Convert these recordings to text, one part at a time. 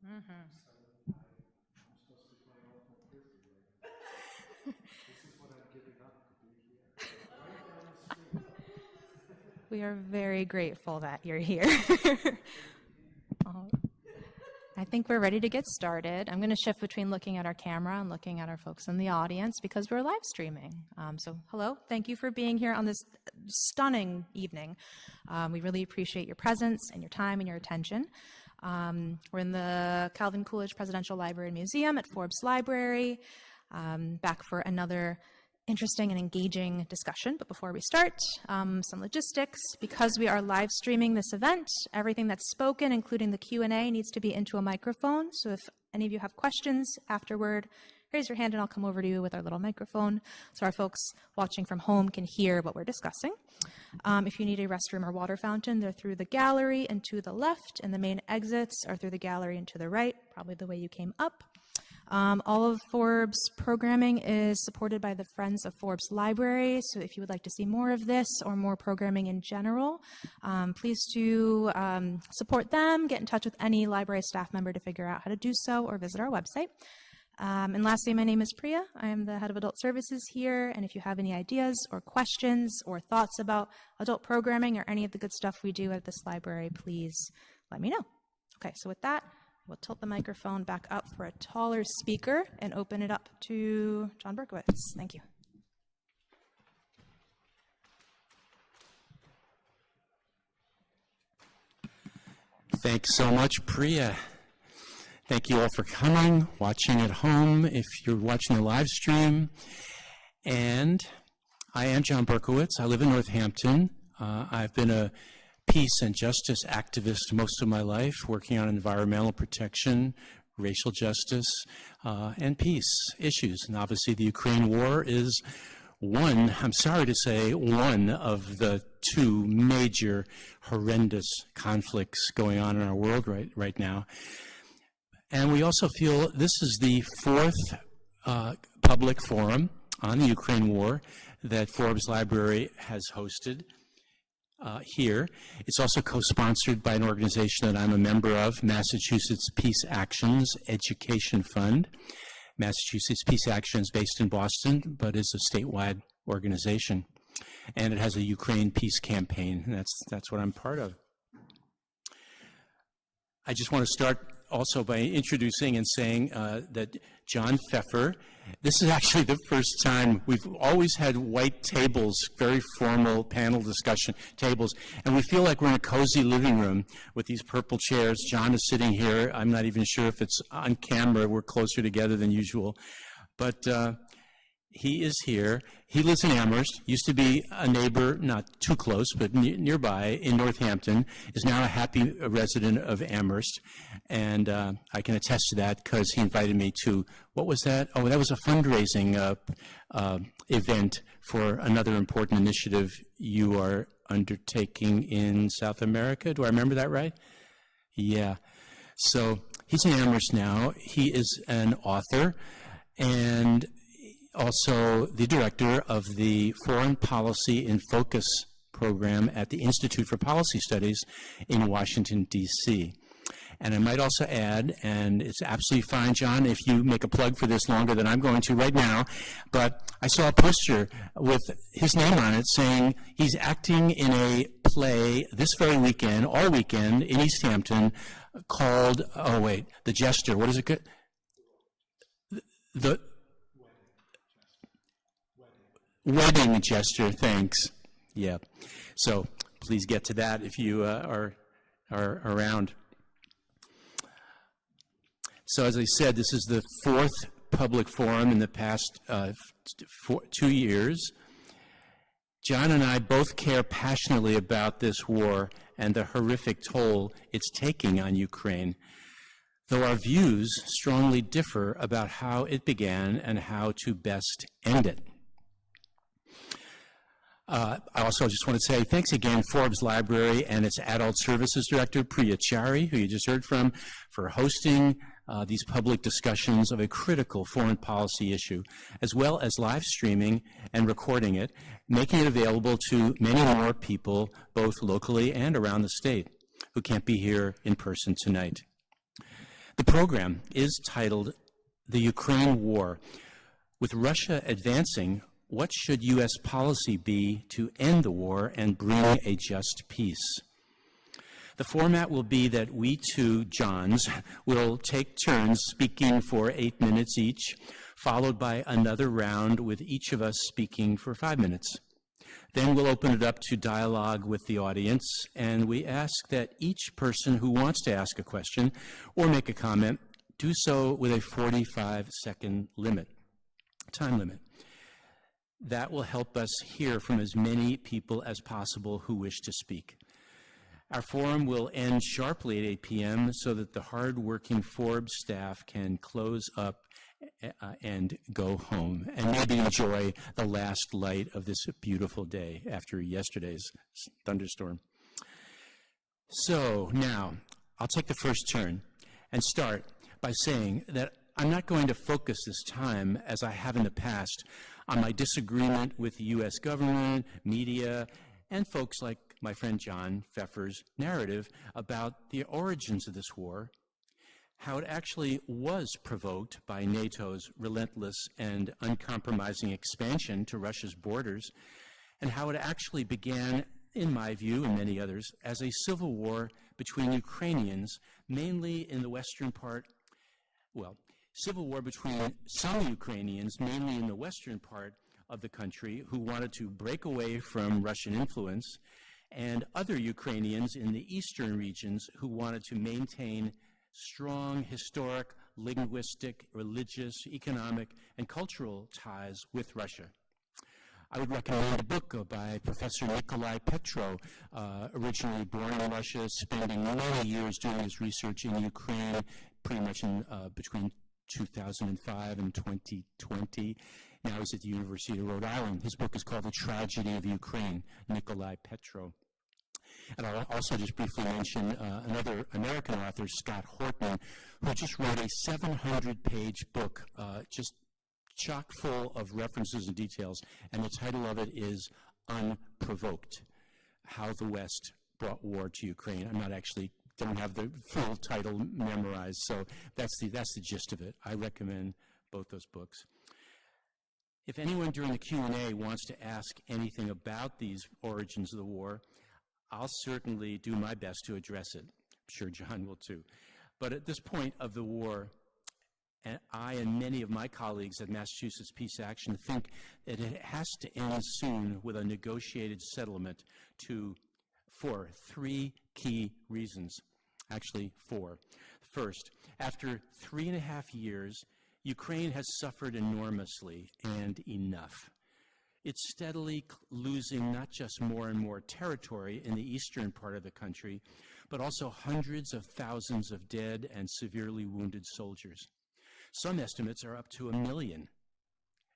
Mm-hmm. We are very grateful that you're here. I think we're ready to get started. I'm going to shift between looking at our camera and looking at our folks in the audience because we're live streaming. So hello, thank you for being here on this stunning evening. We really appreciate your presence and your time and your attention. We're in the Calvin Coolidge Presidential Library and Museum at Forbes Library, back for another interesting and engaging discussion. But before we start, some logistics. Because we are live streaming this event, everything that's spoken, including the Q&A, needs to be into a microphone. So if any of you have questions afterward, raise your hand and I'll come over to you with our little microphone so our folks watching from home can hear what we're discussing. If you need a restroom or water fountain, they're through the gallery and to the left, and the main exits are through the gallery and to the right, probably the way you came up. All of Forbes programming is supported by the Friends of Forbes Library, so if you would like to see more of this or more programming in general, please do support them, get in touch with any library staff member to figure out how to do so, or visit our website. And lastly, my name is Priya. I am the head of adult services here, and if you have any ideas or questions or thoughts about adult programming or any of the good stuff we do at this library, please let me know. Okay, so with that, we'll tilt the microphone back up for a taller speaker and open it up to John Berkowitz. Thank you. Thanks so much, Priya. Thank you all for coming, watching at home, if you're watching the live stream. And I am John Berkowitz. I live in Northampton. I've been a peace and justice activist most of my life, working on environmental protection, racial justice, and peace issues. And obviously the Ukraine war is one, I'm sorry to say, one of the two major horrendous conflicts going on in our world right now. And we also feel this is the fourth public forum on the Ukraine war that Forbes Library has hosted here. It's also co-sponsored by an organization that I'm a member of, Massachusetts Peace Actions Education Fund. Massachusetts Peace Action is based in Boston, but is a statewide organization. And it has a Ukraine peace campaign, and that's what I'm part of. I just want to start also by introducing and saying that John Feffer, this is actually the first time. We've always had white tables, very formal panel discussion tables, and we feel like we're in a cozy living room with these purple chairs. John is sitting here. I'm not even sure if it's on camera. We're closer together than usual. But he is here. He lives in Amherst, used to be a neighbor, not too close, but nearby in Northampton, is now a happy resident of Amherst. And I can attest to that because he invited me to, what was that? Oh, that was a fundraising event for another important initiative you are undertaking in South America. Do I remember that right? Yeah. So he's in Amherst now. He is an author and also the director of the Foreign Policy in Focus program at the Institute for Policy Studies in Washington, D.C. And I might also add, and it's absolutely fine, John, if you make a plug for this longer than I'm going to right now, but I saw a poster with his name on it saying he's acting in a play this very weekend, all weekend, in East Hampton called, oh wait, The Jester. What is it? The Wedding Jester, thanks. Yeah. So please get to that if you are around. So as I said, this is the fourth public forum in the past 2 years. John and I both care passionately about this war and the horrific toll it's taking on Ukraine, though our views strongly differ about how it began and how to best end it. I also just want to say thanks again, Forbes Library and its Adult Services Director, Priya Chari, who you just heard from, for hosting these public discussions of a critical foreign policy issue, as well as live streaming and recording it, making it available to many more people, both locally and around the state, who can't be here in person tonight. The program is titled The Ukraine War. With Russia advancing, what should U.S. policy be to end the war and bring a just peace? The format will be that we two Johns will take turns speaking for 8 minutes each, followed by another round with each of us speaking for 5 minutes. Then we'll open it up to dialogue with the audience, and we ask that each person who wants to ask a question or make a comment do so with a 45-second time limit. That will help us hear from as many people as possible who wish to speak. Our forum will end sharply at 8 p.m. so that the hard-working Forbes staff can close up and go home and maybe enjoy the last light of this beautiful day after yesterday's thunderstorm. So now, I'll take the first turn and start by saying that I'm not going to focus this time, as I have in the past, on my disagreement with the U.S. government, media, and folks like my friend John Feffer's narrative about the origins of this war, how it actually was provoked by NATO's relentless and uncompromising expansion to Russia's borders, and how it actually began, in my view and many others, as a civil war between Ukrainians, mainly in the western part, civil war between some Ukrainians, mainly in the western part of the country, who wanted to break away from Russian influence, and other Ukrainians in the eastern regions who wanted to maintain strong historic, linguistic, religious, economic, and cultural ties with Russia. I would recommend a book by Professor Nikolai Petro, originally born in Russia, spending many years doing his research in Ukraine, pretty much in between 2005 and 2020. Now he's at the University of Rhode Island. His book is called The Tragedy of Ukraine, Nikolai Petro. And I'll also just briefly mention another American author, Scott Horton, who just wrote a 700-page book, just chock full of references and details, and the title of it is Unprovoked: How the West Brought War to Ukraine. Don't have the full title memorized, so that's the gist of it. I recommend both those books. If anyone during the Q&A wants to ask anything about these origins of the war, I'll certainly do my best to address it. I'm sure John will too. But at this point of the war, and I and many of my colleagues at Massachusetts Peace Action think that it has to end soon with a negotiated settlement for 3 key reasons. Actually, 4. First, after 3.5 years, Ukraine has suffered enormously and enough. It's steadily losing not just more and more territory in the eastern part of the country, but also hundreds of thousands of dead and severely wounded soldiers. Some estimates are up to 1 million.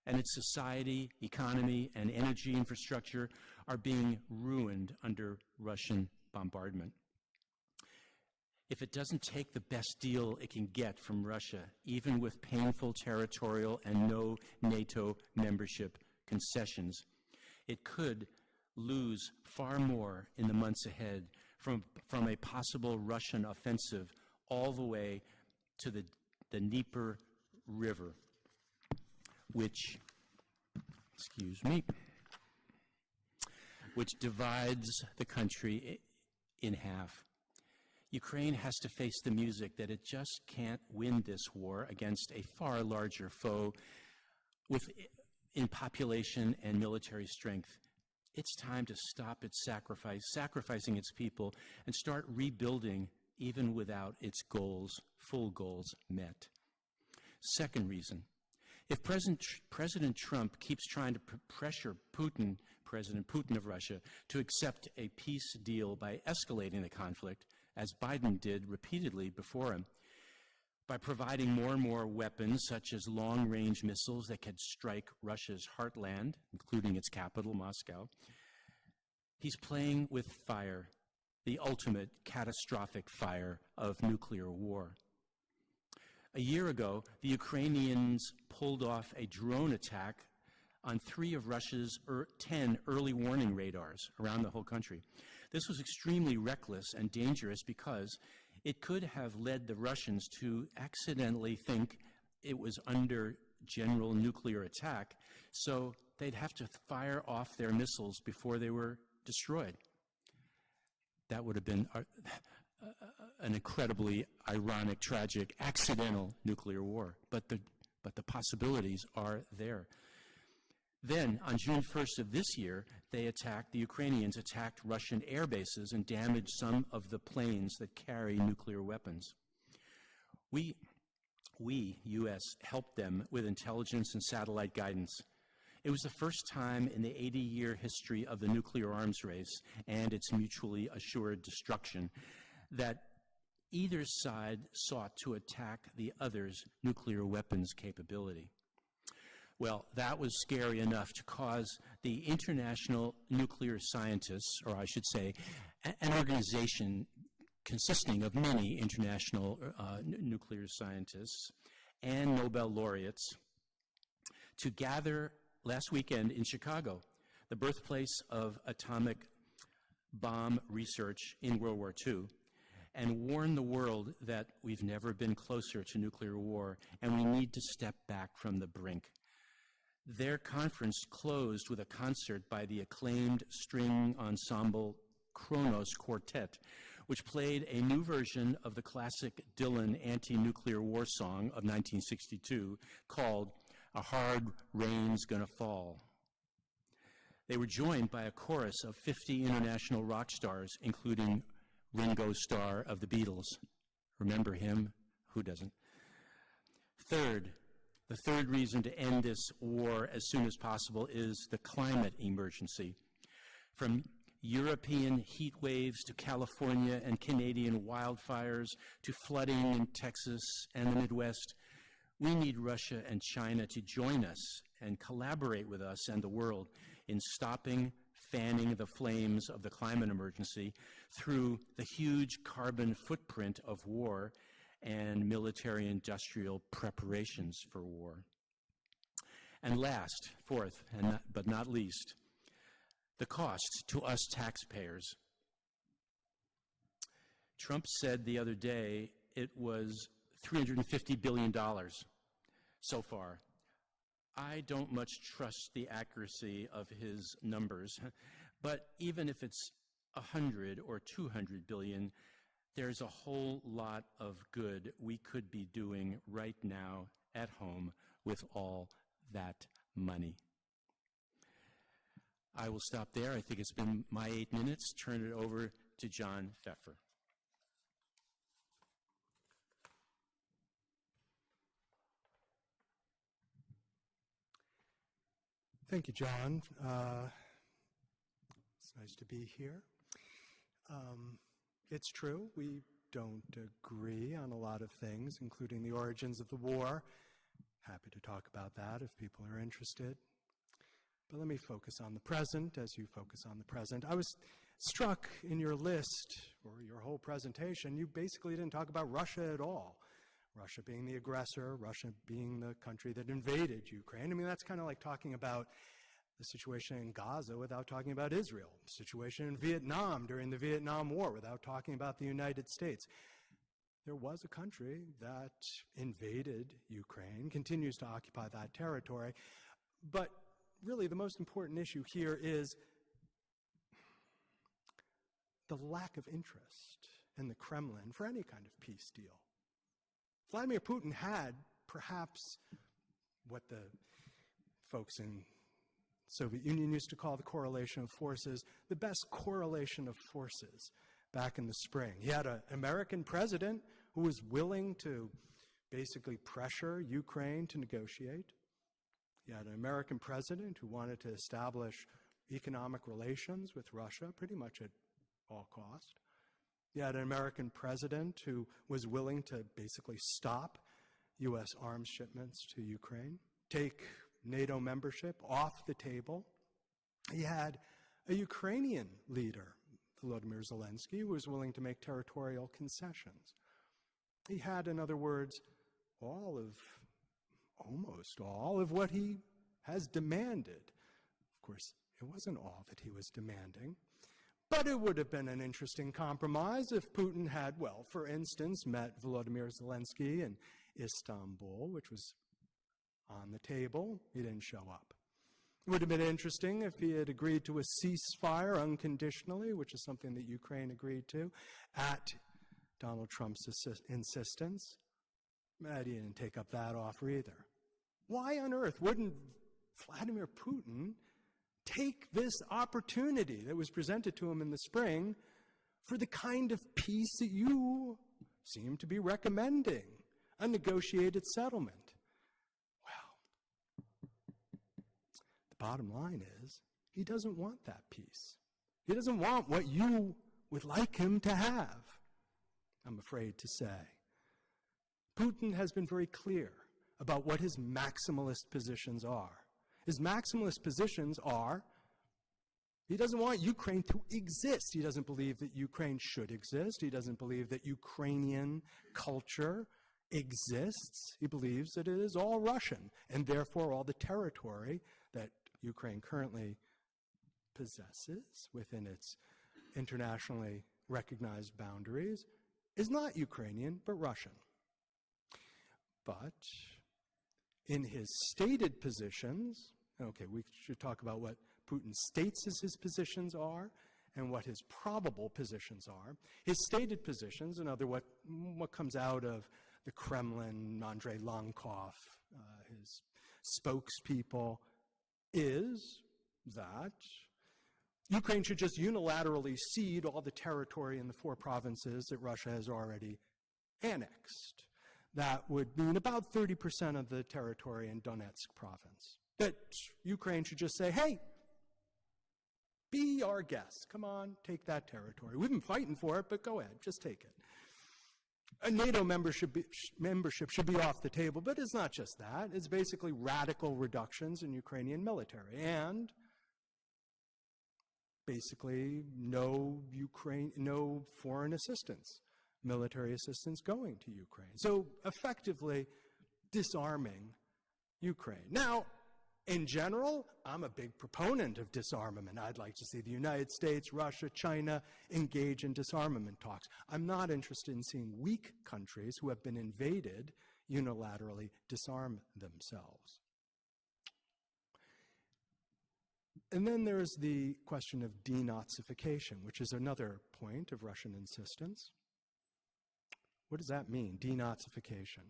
And its society, economy, and energy infrastructure are being ruined under Russian bombardment. If it doesn't take the best deal it can get from Russia, even with painful territorial and no NATO membership concessions, it could lose far more in the months ahead from a possible Russian offensive all the way to the Dnieper River, which divides the country in half. Ukraine has to face the music that it just can't win this war against a far larger foe in population and military strength. It's time to stop its sacrificing its people, and start rebuilding even without its full goals met. Second reason, if President Trump keeps trying to pressure President Putin of Russia, to accept a peace deal by escalating the conflict, as Biden did repeatedly before him, by providing more and more weapons, such as long-range missiles that could strike Russia's heartland, including its capital, Moscow, he's playing with fire, the ultimate catastrophic fire of nuclear war. A year ago, the Ukrainians pulled off a drone attack on 3 of Russia's 10 early warning radars around the whole country. This was extremely reckless and dangerous because It could have led the Russians to accidentally think it was under general nuclear attack, so they'd have to fire off their missiles before they were destroyed. That would have been an incredibly ironic, tragic, accidental nuclear war, but the possibilities are there. Then, on June 1st of this year, the Ukrainians attacked Russian air bases and damaged some of the planes that carry nuclear weapons. We, U.S., helped them with intelligence and satellite guidance. It was the first time in the 80-year history of the nuclear arms race and its mutually assured destruction that either side sought to attack the other's nuclear weapons capability. Well, that was scary enough to cause the international nuclear scientists, or I should say, an organization consisting of many international nuclear scientists and Nobel laureates, to gather last weekend in Chicago, the birthplace of atomic bomb research in World War II, and warn the world that we've never been closer to nuclear war and we need to step back from the brink. Their conference closed with a concert by the acclaimed string ensemble Kronos Quartet, which played a new version of the classic Dylan anti-nuclear war song of 1962 called "A Hard Rain's Gonna Fall." They were joined by a chorus of 50 international rock stars, including Ringo Starr of the Beatles. Remember him? Who doesn't? The third reason to end this war as soon as possible is the climate emergency. From European heat waves to California and Canadian wildfires to flooding in Texas and the Midwest, we need Russia and China to join us and collaborate with us and the world in fanning the flames of the climate emergency through the huge carbon footprint of war and military-industrial preparations for war. And fourth, but not least, the cost to us taxpayers. Trump said the other day it was $350 billion so far. I don't much trust the accuracy of his numbers, but even if it's 100 or 200 billion, there's a whole lot of good we could be doing right now at home with all that money. I will stop there. I think it's been my 8 minutes. Turn it over to John Feffer. Thank you, John. It's nice to be here. It's true, we don't agree on a lot of things, including the origins of the war. Happy to talk about that if people are interested. But let me focus on the present as you focus on the present. I was struck in your list, or your whole presentation, you basically didn't talk about Russia at all. Russia being the aggressor, Russia being the country that invaded Ukraine. I mean, that's kind of like talking about the situation in Gaza without talking about Israel, the situation in Vietnam during the Vietnam War without talking about the United States. There was a country that invaded Ukraine, continues to occupy that territory, but really the most important issue here is the lack of interest in the Kremlin for any kind of peace deal. Vladimir Putin had perhaps what the folks in Soviet Union used to call the correlation of forces, the best correlation of forces back in the spring. He had an American president who was willing to basically pressure Ukraine to negotiate. He had an American president who wanted to establish economic relations with Russia pretty much at all cost. You had an American president who was willing to basically stop U.S. arms shipments to Ukraine, take NATO membership off the table. He had a Ukrainian leader, Volodymyr Zelensky, who was willing to make territorial concessions. He had, in other words, almost all of what he has demanded. Of course, it wasn't all that he was demanding, But it would have been an interesting compromise if Putin had, well, for instance, met Volodymyr Zelensky in Istanbul, which was on the table. He didn't show up. It would have been interesting if he had agreed to a ceasefire unconditionally, which is something that Ukraine agreed to, at Donald Trump's insistence. But he didn't take up that offer either. Why on earth wouldn't Vladimir Putin take this opportunity that was presented to him in the spring for the kind of peace that you seem to be recommending, a negotiated settlement? Well, the bottom line is he doesn't want that peace. He doesn't want what you would like him to have, I'm afraid to say. Putin has been very clear about what his maximalist positions are. His maximalist positions are, he doesn't want Ukraine to exist. He doesn't believe that Ukraine should exist. He doesn't believe that Ukrainian culture exists. He believes that it is all Russian, and therefore all the territory that Ukraine currently possesses within its internationally recognized boundaries is not Ukrainian, but Russian. But in his stated positions, okay, we should talk about what Putin states as his positions are and what his probable positions are. His stated positions, and what comes out of the Kremlin, Andrei Lankov, his spokespeople, is that Ukraine should just unilaterally cede all the territory in the 4 provinces that Russia has already annexed. That would mean about 30% of the territory in Donetsk province. That Ukraine should just say, hey, be our guest. Come on, take that territory. We've been fighting for it, but go ahead, just take it. A NATO membership should be off the table, but it's not just that. It's basically radical reductions in Ukrainian military and basically no foreign assistance, military assistance going to Ukraine. So effectively disarming Ukraine. Now, in general, I'm a big proponent of disarmament. I'd like to see the United States, Russia, China engage in disarmament talks. I'm not interested in seeing weak countries who have been invaded unilaterally disarm themselves. And then there's the question of denazification, which is another point of Russian insistence. What does that mean, denazification?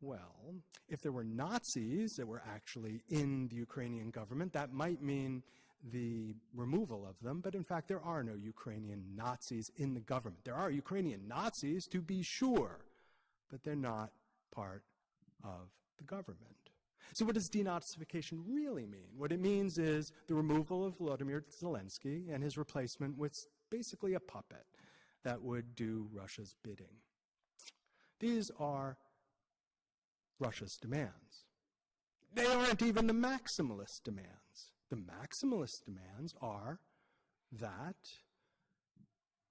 Well, if there were Nazis that were actually in the Ukrainian government, that might mean the removal of them, but in fact there are no Ukrainian Nazis in the government. There are Ukrainian Nazis, to be sure, but they're not part of the government. So what does denazification really mean? What it means is the removal of Volodymyr Zelensky and his replacement with basically a puppet that would do Russia's bidding. These are Russia's demands. They aren't even the maximalist demands. The maximalist demands are that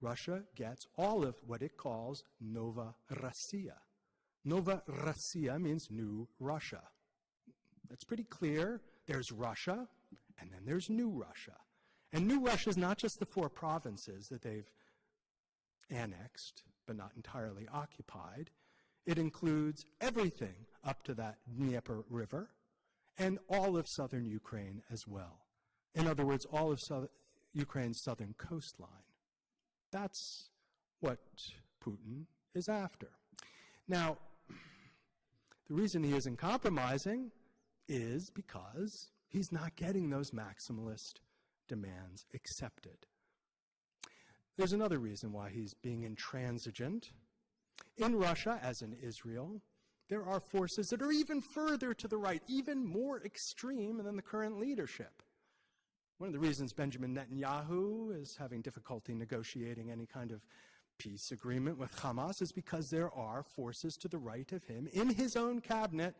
Russia gets all of what it calls Nova Rossiya. Nova Rossiya means new Russia. That's pretty clear. There's Russia, and then there's new Russia. And new Russia is not just the 4 provinces that they've annexed, but not entirely occupied. It includes everything up to that Dnieper River and all of southern Ukraine as well. In other words, all of Ukraine's southern coastline. That's what Putin is after. Now, the reason he isn't compromising is because he's not getting those maximalist demands accepted. There's another reason why he's being intransigent. In Russia, as in Israel, there are forces that are even further to the right, even more extreme than the current leadership. One of the reasons Benjamin Netanyahu is having difficulty negotiating any kind of peace agreement with Hamas is because there are forces to the right of him in his own cabinet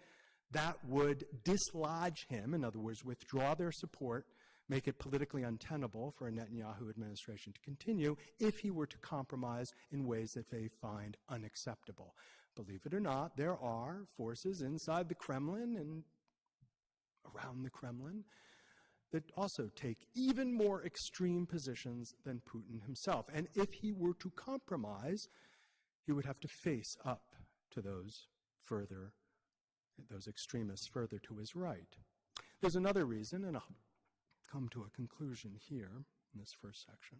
that would dislodge him, in other words, withdraw their support, make it politically untenable for a Netanyahu administration to continue if he were to compromise in ways that they find unacceptable. Believe it or not, there are forces inside the Kremlin and around the Kremlin that also take even more extreme positions than Putin himself. And if he were to compromise, he would have to face up to those extremists further to his right. There's another reason, and I'll come to a conclusion here in this first section.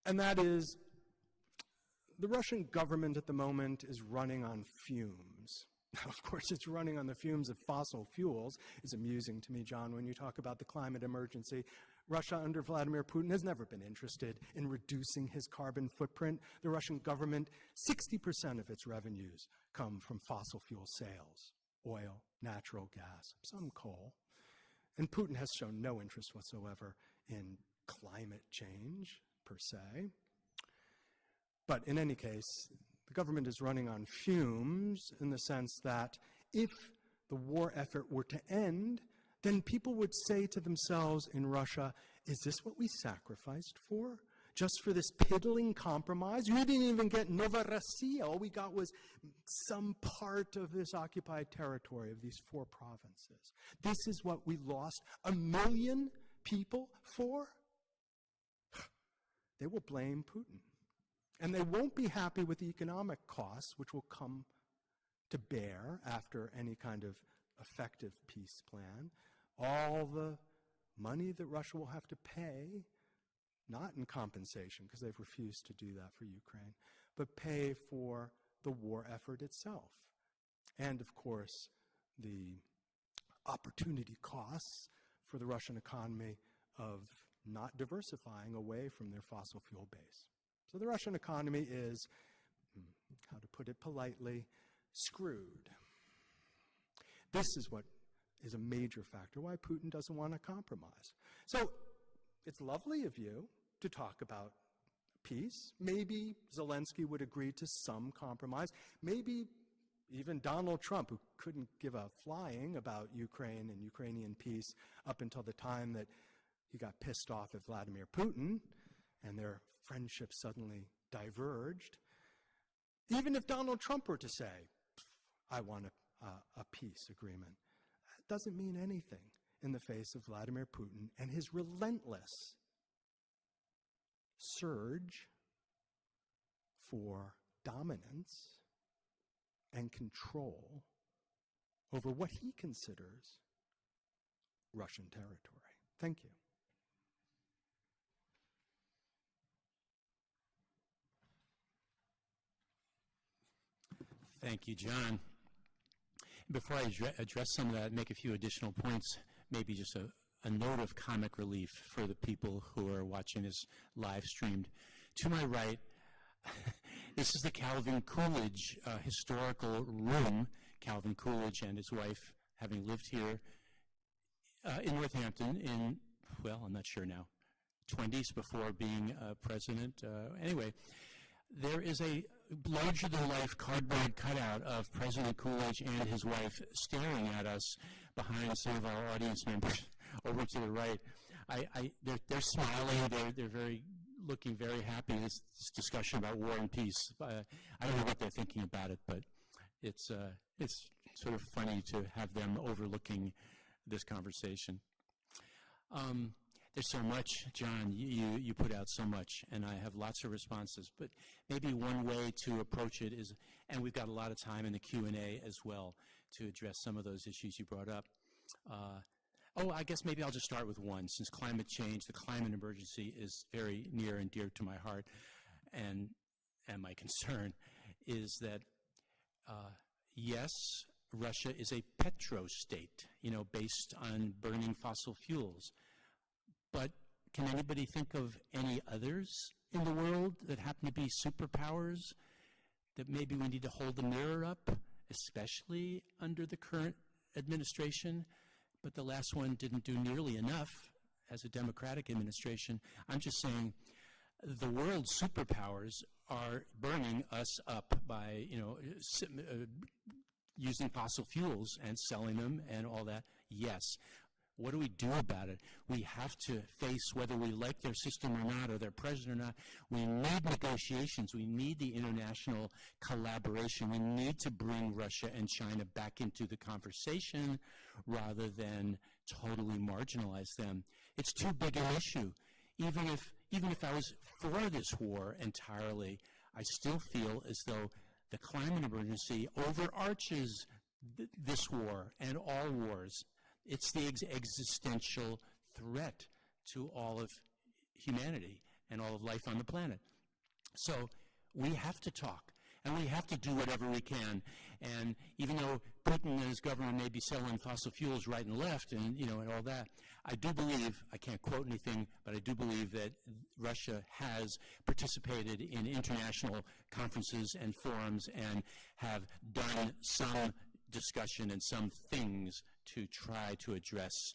And that is, the Russian government at the moment is running on fumes. Now, of course, it's running on the fumes of fossil fuels. It's amusing to me, John, when you talk about the climate emergency. Russia under Vladimir Putin has never been interested in reducing his carbon footprint. The Russian government, 60% of its revenues come from fossil fuel sales, oil, natural gas, some coal. And Putin has shown no interest whatsoever in climate change, per se. But in any case, the government is running on fumes in the sense that if the war effort were to end, then people would say to themselves in Russia, is this what we sacrificed for? Just for this piddling compromise? We didn't even get Novorossiya. All we got was some part of this occupied territory of these 4 provinces. This is what we lost 1 million people for? They will blame Putin. And they won't be happy with the economic costs, which will come to bear after any kind of effective peace plan. All the money that Russia will have to pay, not in compensation, because they've refused to do that for Ukraine, but pay for the war effort itself. And, of course, the opportunity costs for the Russian economy of not diversifying away from their fossil fuel base. So the Russian economy is, how to put it politely, screwed. This is what is a major factor why Putin doesn't want to compromise. So it's lovely of you to talk about peace. Maybe Zelensky would agree to some compromise. Maybe even Donald Trump, who couldn't give a flying about Ukraine and Ukrainian peace up until the time that he got pissed off at Vladimir Putin, and their friendship suddenly diverged. Even if Donald Trump were to say, I want a peace agreement, that doesn't mean anything in the face of Vladimir Putin and his relentless surge for dominance and control over what he considers Russian territory. Thank you. Thank you, John. Before I address some of that, make a few additional points, maybe just a note of comic relief for the people who are watching this live streamed. To my right, this is the Calvin Coolidge historical room. Calvin Coolidge and his wife, having lived here in Northampton in, well, I'm not sure now, 20s before being president. Anyway, there is a larger-than-life cardboard cutout of President Coolidge and his wife staring at us behind some of our audience members over to the right. They're smiling. They're looking very happy. This discussion about war and peace. I don't know what they're thinking about it, but it's sort of funny to have them overlooking this conversation. There's so much, John, you put out so much, and I have lots of responses, but maybe one way to approach it is, and we've got a lot of time in the Q&A as well to address some of those issues you brought up. I guess maybe I'll just start with one, since climate change, the climate emergency is very near and dear to my heart, and my concern is that, yes, Russia is a petrostate, based on burning fossil fuels. But can anybody think of any others in the world that happen to be superpowers that maybe we need to hold the mirror up, especially under the current administration? But the last one didn't do nearly enough as a Democratic administration. I'm just saying the world's superpowers are burning us up by, using fossil fuels and selling them and all that. Yes. What do we do about it? We have to face, whether we like their system or not, or their president or not, we need negotiations. We need the international collaboration. We need to bring Russia and China back into the conversation rather than totally marginalize them. It's too big an issue. Even if I was for this war entirely, I still feel as though the climate emergency overarches this war and all wars. It's the existential threat to all of humanity and all of life on the planet. So we have to talk, and we have to do whatever we can. And even though Putin and his government may be selling fossil fuels right and left and, and all that, I do believe, I can't quote anything, but I do believe that Russia has participated in international conferences and forums and have done some discussion and some things to try to address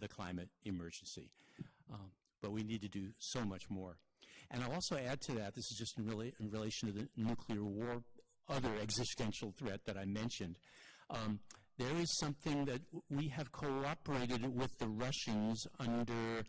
the climate emergency. But we need to do so much more. And I'll also add to that, this is just in relation to the nuclear war, other existential threat that I mentioned. There is something that we have cooperated with the Russians under,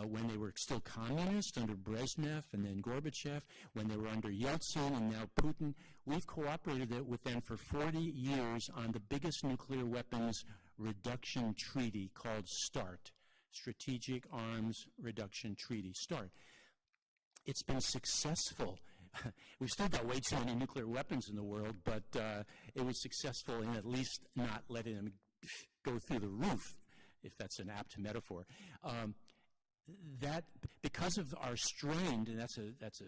when they were still communist, under Brezhnev and then Gorbachev, when they were under Yeltsin and now Putin. We've cooperated with them for 40 years on the biggest nuclear weapons reduction treaty called START, Strategic Arms Reduction Treaty, START. It's been successful. We've still got way too many nuclear weapons in the world, but it was successful in at least not letting them go through the roof, if that's an apt metaphor. That, because of our strained, and that's a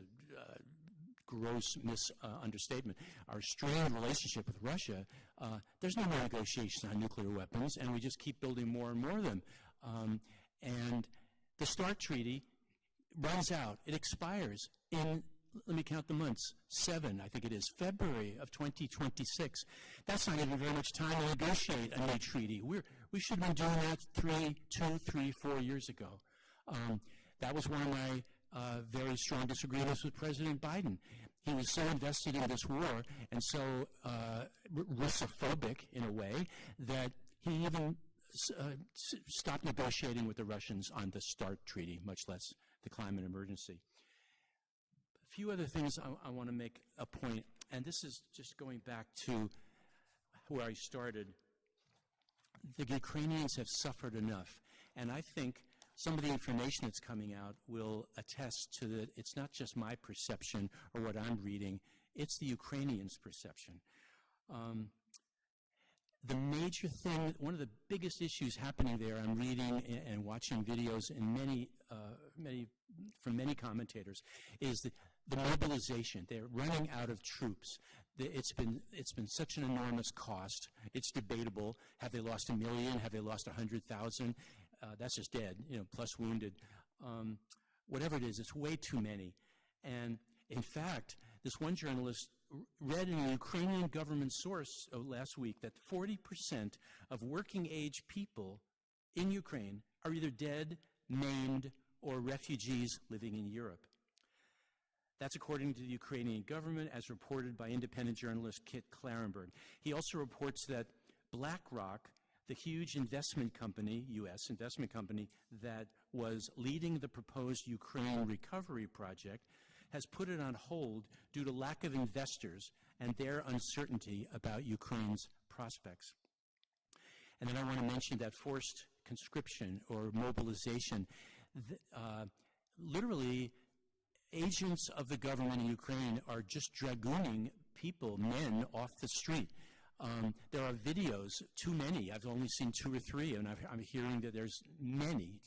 gross misunderstatement, our strained relationship with Russia, there's no more negotiations on nuclear weapons, and we just keep building more and more of them. And the START Treaty runs out. It expires in, let me count the months, 7, I think it is, February of 2026. That's not even very much time to negotiate a new treaty. We should have been doing that 2, 3, 4 years ago. That was one of my very strong disagreements with President Biden. He was so invested in this war and so Russophobic in a way that he even stopped negotiating with the Russians on the START treaty, much less the climate emergency. A few other things I want to make a point, and this is just going back to where I started. The Ukrainians have suffered enough, and I think some of the information that's coming out will attest to that. It's not just my perception or what I'm reading, it's the Ukrainians' perception. The major thing, one of the biggest issues happening there, I'm reading and watching videos in from many commentators, is the mobilization. They're running out of troops. It's been such an enormous cost. It's debatable. Have they lost 1 million? Have they lost 100,000? That's just dead, plus wounded. Whatever it is, it's way too many. And in fact, this one journalist read in a Ukrainian government source last week that 40% of working-age people in Ukraine are either dead, maimed, or refugees living in Europe. That's according to the Ukrainian government, as reported by independent journalist Kit Klarenberg. He also reports that BlackRock, the huge investment company, U.S. investment company, that was leading the proposed Ukraine recovery project, has put it on hold due to lack of investors and their uncertainty about Ukraine's prospects. And then I want to mention that forced conscription or mobilization. Literally, agents of the government in Ukraine are just dragooning people, men, off the street. There are videos, too many. I've only seen 2 or 3, and I'm hearing that there's many,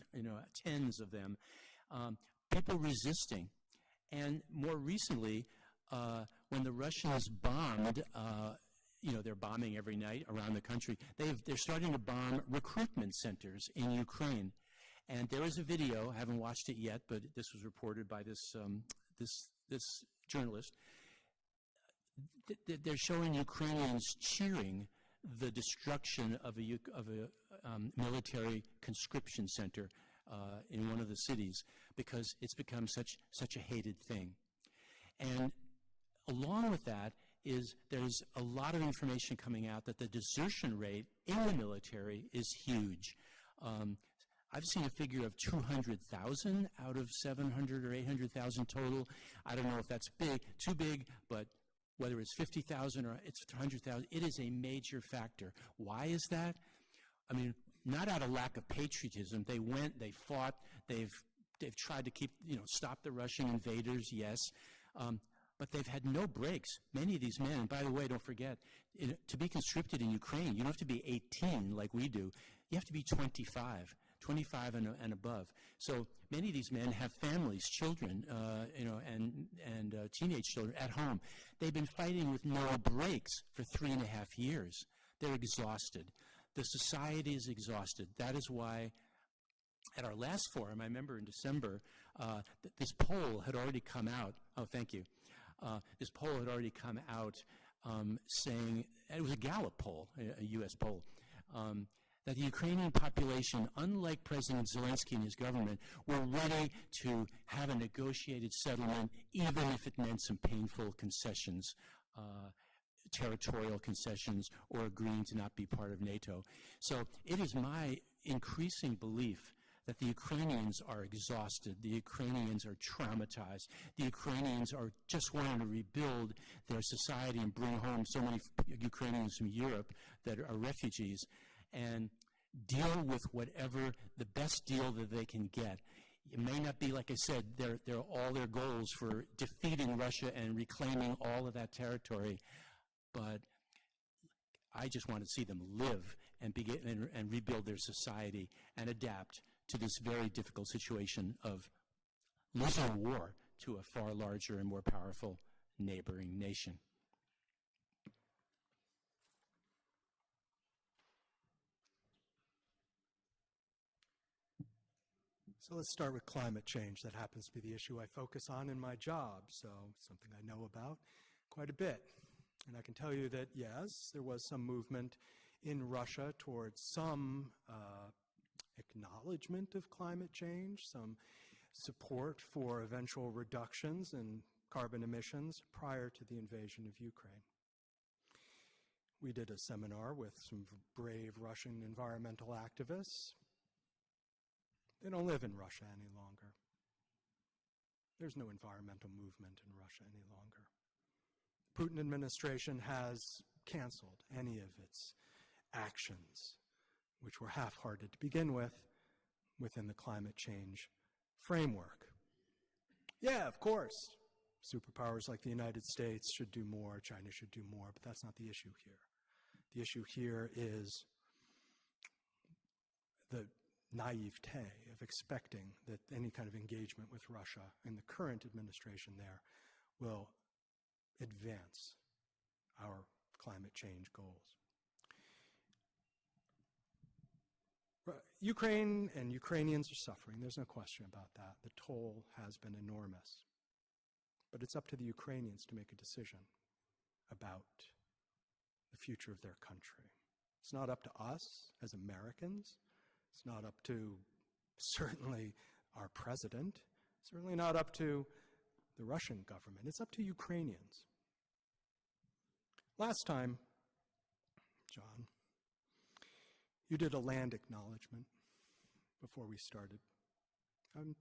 tens of them. People resisting. And more recently, when the Russians bombed, they're bombing every night around the country, they're starting to bomb recruitment centers in Ukraine. And there is a video, I haven't watched it yet, but this was reported by this journalist. They're showing Ukrainians cheering the destruction of a military conscription center in one of the cities because it's become such a hated thing. And along with that there's a lot of information coming out that the desertion rate in the military is huge. I've seen a figure of 200,000 out of 700 or 800,000 total. I don't know if that's big, too big, but whether it's 50,000 or it's 100,000, it is a major factor. Why is that? I mean, not out of lack of patriotism. They went, they fought, they've tried to stop the Russian invaders, yes, but they've had no breaks. Many of these men, and by the way, don't forget, to be conscripted in Ukraine, you don't have to be 18 like we do. You have to be 25 and above. So many of these men have families, children, and teenage children at home. They've been fighting with no breaks for 3.5 years. They're exhausted. The society is exhausted. That is why at our last forum, I remember in December, this poll had already come out. Oh, thank you. This poll had already come out saying, it was a Gallup poll, a U.S. poll, that the Ukrainian population, unlike President Zelensky and his government, were ready to have a negotiated settlement, even if it meant some painful concessions, territorial concessions, or agreeing to not be part of NATO. So it is my increasing belief that the Ukrainians are exhausted, the Ukrainians are traumatized, the Ukrainians are just wanting to rebuild their society and bring home so many Ukrainians from Europe that are refugees, and deal with whatever the best deal that they can get. It may not be, like I said, they're all their goals for defeating Russia and reclaiming all of that territory, but I just want to see them live and begin and rebuild their society and adapt to this very difficult situation of losing a war to a far larger and more powerful neighboring nation. So let's start with climate change. That happens to be the issue I focus on in my job, so something I know about quite a bit. And I can tell you that, yes, there was some movement in Russia towards some acknowledgement of climate change, some support for eventual reductions in carbon emissions prior to the invasion of Ukraine. We did a seminar with some brave Russian environmental activists. They don't live in Russia any longer. There's no environmental movement in Russia any longer. The Putin administration has canceled any of its actions, which were half-hearted to begin with, within the climate change framework. Yeah, of course, superpowers like the United States should do more, China should do more, but that's not the issue here. The issue here is the naivete of expecting that any kind of engagement with Russia and the current administration there will advance our climate change goals. Ukraine and Ukrainians are suffering. There's no question about that. The toll has been enormous. But it's up to the Ukrainians to make a decision about the future of their country. It's not up to us as Americans. It's not up to, certainly, our president. Certainly not up to the Russian government. It's up to Ukrainians. Last time, John, you did a land acknowledgement before we started. I'm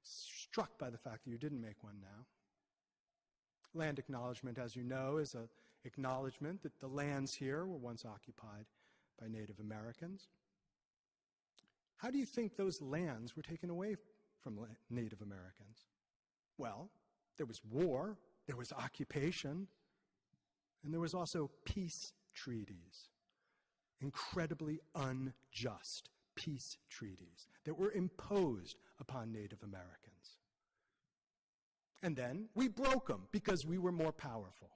struck by the fact that you didn't make one now. Land acknowledgement, as you know, is an acknowledgement that the lands here were once occupied by Native Americans. How do you think those lands were taken away from Native Americans? Well, there was war, there was occupation, and there was also peace treaties. Incredibly unjust peace treaties that were imposed upon Native Americans. And then we broke them because we were more powerful.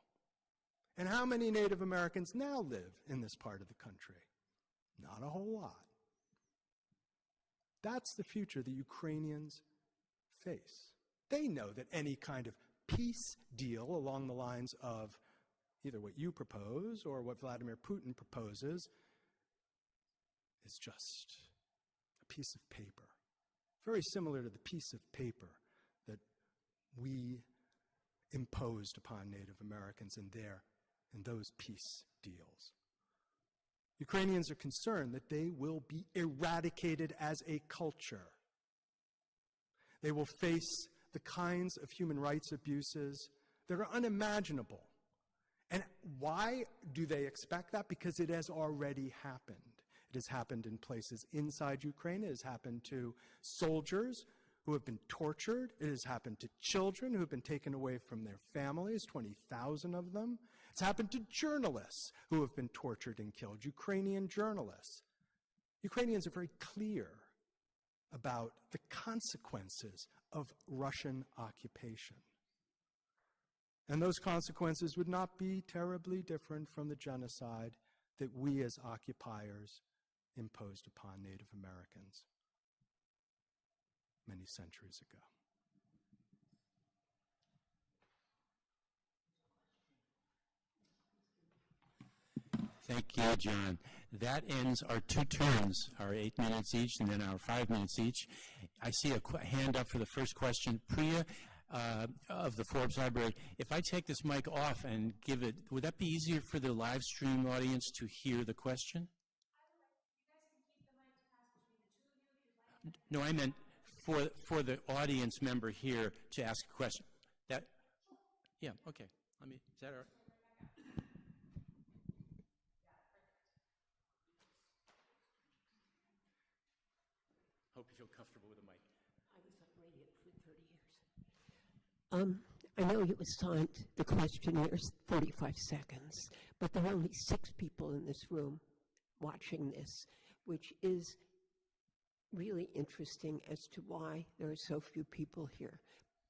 And how many Native Americans now live in this part of the country? Not a whole lot. That's the future the Ukrainians face. They know that any kind of peace deal along the lines of either what you propose or what Vladimir Putin proposes is just a piece of paper, very similar to the piece of paper that we imposed upon Native Americans in those peace deals. Ukrainians are concerned that they will be eradicated as a culture. They will face the kinds of human rights abuses that are unimaginable. And why do they expect that? Because it has already happened. It has happened in places inside Ukraine. It has happened to soldiers who have been tortured. It has happened to children who have been taken away from their families, 20,000 of them. It's happened to journalists who have been tortured and killed, Ukrainian journalists. Ukrainians are very clear about the consequences of Russian occupation. And those consequences would not be terribly different from the genocide that we as occupiers imposed upon Native Americans many centuries ago. Thank you, John. That ends our two turns, our 8 minutes each and then our 5 minutes each. I see a hand up for the first question. Priya of the Forbes Library. If I take this mic off and give it, would that be easier for the live stream audience to hear the question? No, I meant for the audience member here to ask a question. That, yeah, okay. Is that all right? Hope you feel comfortable with the mic. I was on radio for 30 years. I know you assigned the questionnaires 45 seconds, but there are only 6 people in this room watching this, which is really interesting as to why there are so few people here.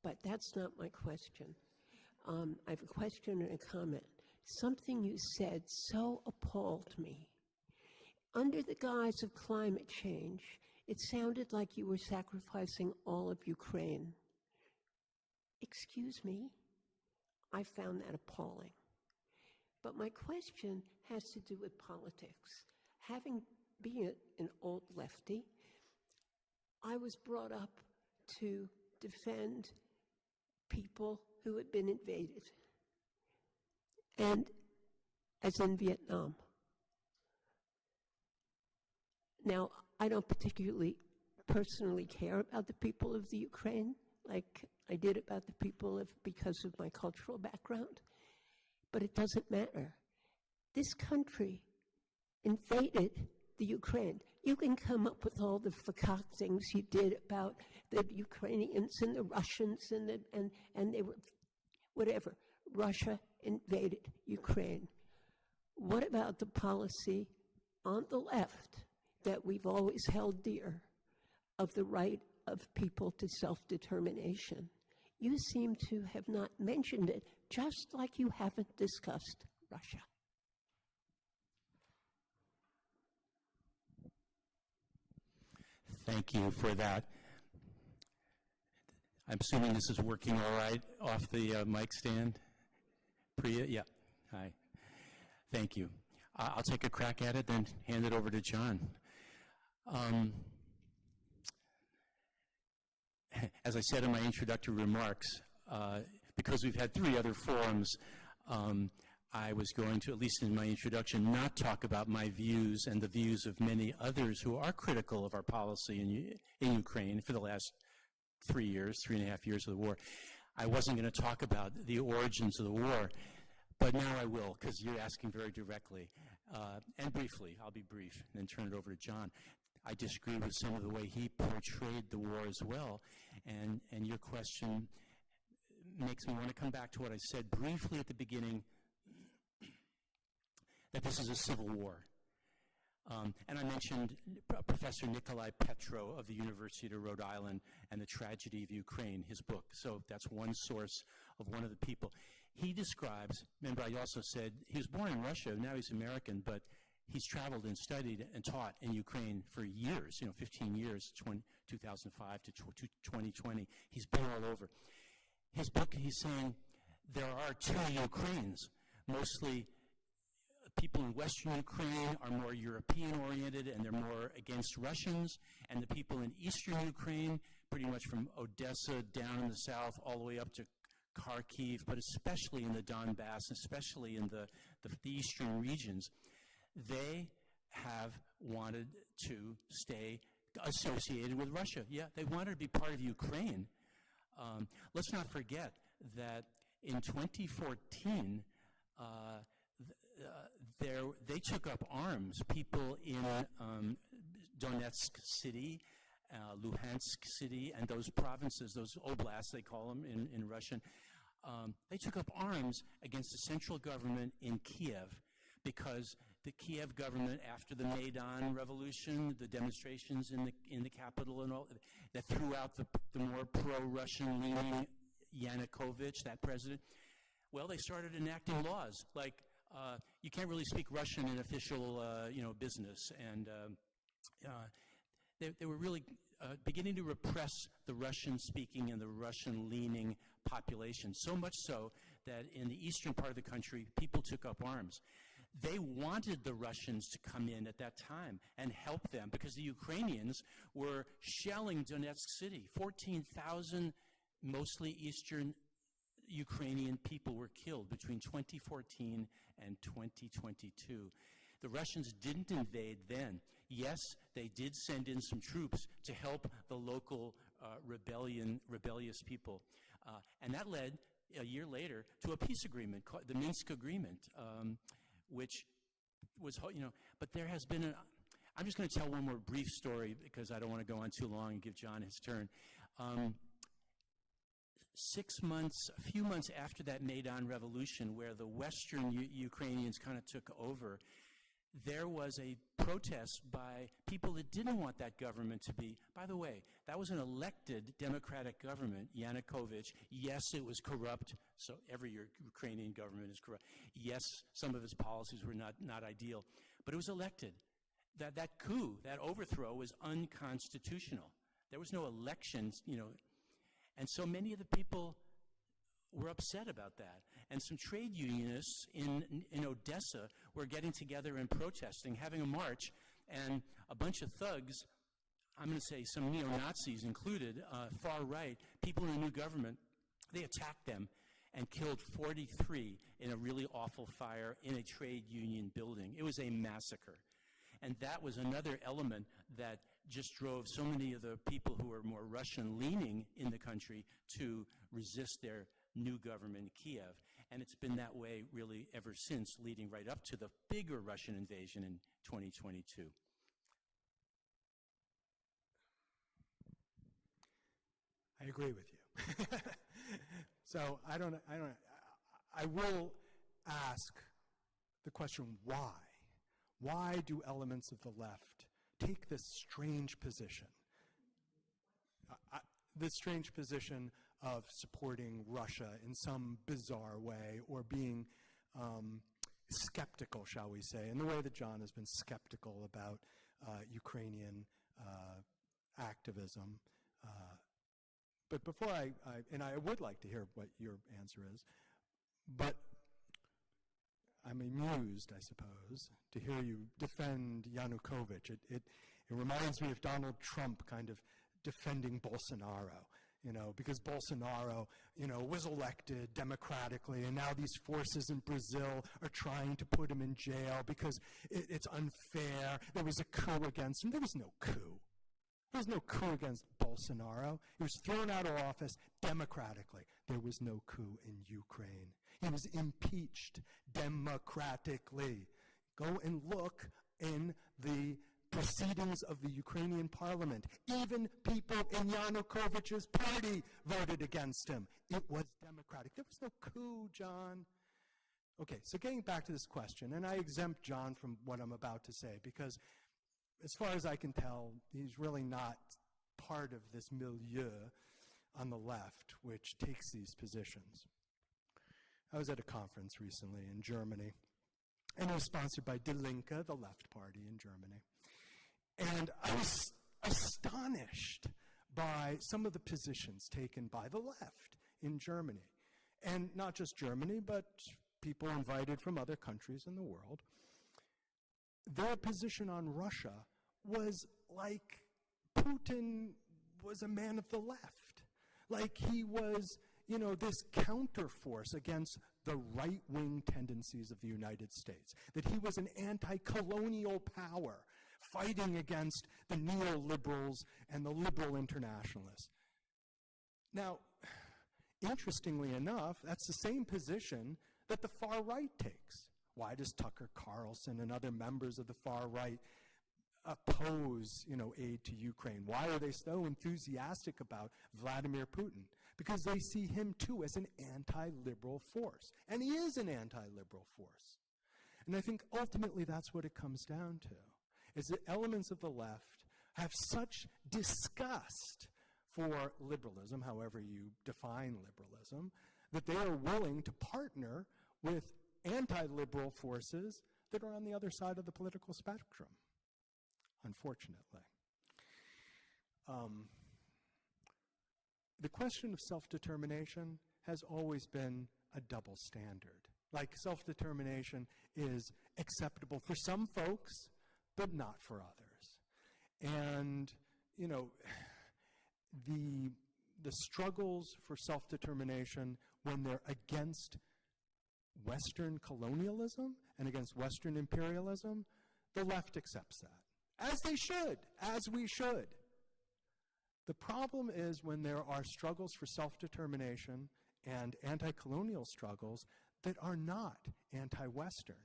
But that's not my question. I have a question and a comment. Something you said so appalled me. Under the guise of climate change, it sounded like you were sacrificing all of Ukraine. Excuse me, I found that appalling. But my question has to do with politics. Having been an old lefty, I was brought up to defend people who had been invaded, and as in Vietnam. Now, I don't particularly personally care about the people of the Ukraine like I did about the people because of my cultural background, but it doesn't matter. This country invaded the Ukraine. You can come up with all the fakak things you did about the Ukrainians and the Russians and they were whatever. Russia invaded Ukraine. What about the policy on the left that we've always held dear of the right of people to self-determination? You seem to have not mentioned it, just like you haven't discussed Russia. Thank you for that. I'm assuming this is working all right off the mic stand. Priya, yeah. Hi. Thank you. I'll take a crack at it, then hand it over to John. As I said in my introductory remarks, because we've had 3 other forums, I was going to, at least in my introduction, not talk about my views and the views of many others who are critical of our policy in Ukraine for the last 3.5 years of the war. I wasn't going to talk about the origins of the war, but now I will, because you're asking very directly. And briefly, I'll be brief, and then turn it over to John. I disagree with some of the way he portrayed the war as well, and your question makes me want to come back to what I said briefly at the beginning, that this is a civil war. And I mentioned Professor Nikolai Petro of the University of Rhode Island and the Tragedy of Ukraine, his book. So that's one source of one of the people. He describes, remember I also said he was born in Russia, now he's American, but he's traveled and studied and taught in Ukraine for years, 15 years, 2005 to 2020. He's been all over. His book, he's saying there are 2 Ukraines, mostly people in Western Ukraine are more European-oriented and they're more against Russians, and the people in Eastern Ukraine, pretty much from Odessa down in the south all the way up to Kharkiv, but especially in the Donbass, especially in the eastern regions, they have wanted to stay associated with Russia. Yeah, they wanted to be part of Ukraine. Let's not forget that in 2014, they took up arms. People in Donetsk City, Luhansk City, and those provinces, those oblasts, they call them in Russian, they took up arms against the central government in Kiev because the Kiev government, after the Maidan Revolution, the demonstrations in the capital and all, that threw out the more pro-Russian leaning Yanukovych, that president, well, they started enacting laws like you can't really speak Russian in official business, and they were really beginning to repress the Russian-speaking and the Russian-leaning population, so much so that in the eastern part of the country, people took up arms. They wanted the Russians to come in at that time and help them because the Ukrainians were shelling Donetsk City. 14,000, mostly eastern Ukrainian people were killed between 2014 and 2022. The Russians didn't invade then. Yes, they did send in some troops to help the local rebellious people. And that led, a year later, to a peace agreement, called the Minsk Agreement, which was, but there has been I'm just going to tell one more brief story because I don't want to go on too long and give John his turn. 6 months, a few months after that Maidan Revolution, where the Western Ukrainians kind of took over, there was a protest by people that didn't want that government to be. By the way, that was an elected democratic government, Yanukovych. Yes, it was corrupt. So every Ukrainian government is corrupt. Yes, some of its policies were not ideal, but it was elected. That coup, that overthrow, was unconstitutional. There was no elections, and so many of the people were upset about that. And some trade unionists in Odessa were getting together and protesting, having a march, and a bunch of thugs, I'm going to say some neo-Nazis included, far right, people in the new government, they attacked them and killed 43 in a really awful fire in a trade union building. It was a massacre. And that was another element that just drove so many of the people who were more Russian-leaning in the country to resist their new government in Kiev. And it's been that way really ever since, leading right up to the bigger Russian invasion in 2022. I agree with you. So I will ask the question, why? Why do elements of the left take this strange position? This strange position of supporting Russia in some bizarre way, or being skeptical, shall we say, in the way that John has been skeptical about Ukrainian activism. But before I would like to hear what your answer is, but I'm amused, I suppose, to hear you defend Yanukovych. It reminds me of Donald Trump kind of defending Bolsonaro, because Bolsonaro, was elected democratically, and now these forces in Brazil are trying to put him in jail because it's unfair. There was a coup against him. There was no coup. There was no coup against Bolsonaro. He was thrown out of office democratically. There was no coup in Ukraine. He was impeached democratically. Go and look in the proceedings of the Ukrainian parliament. Even people in Yanukovych's party voted against him. It was democratic. There was no coup, John. Okay, so getting back to this question, and I exempt John from what I'm about to say, because as far as I can tell, he's really not part of this milieu on the left which takes these positions. I was at a conference recently in Germany, and it was sponsored by Die Linke, the left party in Germany. And I was astonished by some of the positions taken by the left in Germany. And not just Germany, but people invited from other countries in the world. Their position on Russia was like Putin was a man of the left. Like he was, this counterforce against the right-wing tendencies of the United States, that he was an anti-colonial power fighting against the neoliberals and the liberal internationalists. Now, interestingly enough, that's the same position that the far right takes. Why does Tucker Carlson and other members of the far right oppose, aid to Ukraine? Why are they so enthusiastic about Vladimir Putin? Because they see him too as an anti-liberal force. And he is an anti-liberal force. And I think ultimately that's what it comes down to, is that elements of the left have such disgust for liberalism, however you define liberalism, that they are willing to partner with anti-liberal forces that are on the other side of the political spectrum, unfortunately. The question of self-determination has always been a double standard. Like, self-determination is acceptable for some folks, but not for others. And, the struggles for self-determination when they're against Western colonialism and against Western imperialism, the left accepts that. As they should, as we should. The problem is when there are struggles for self-determination and anti-colonial struggles that are not anti-Western.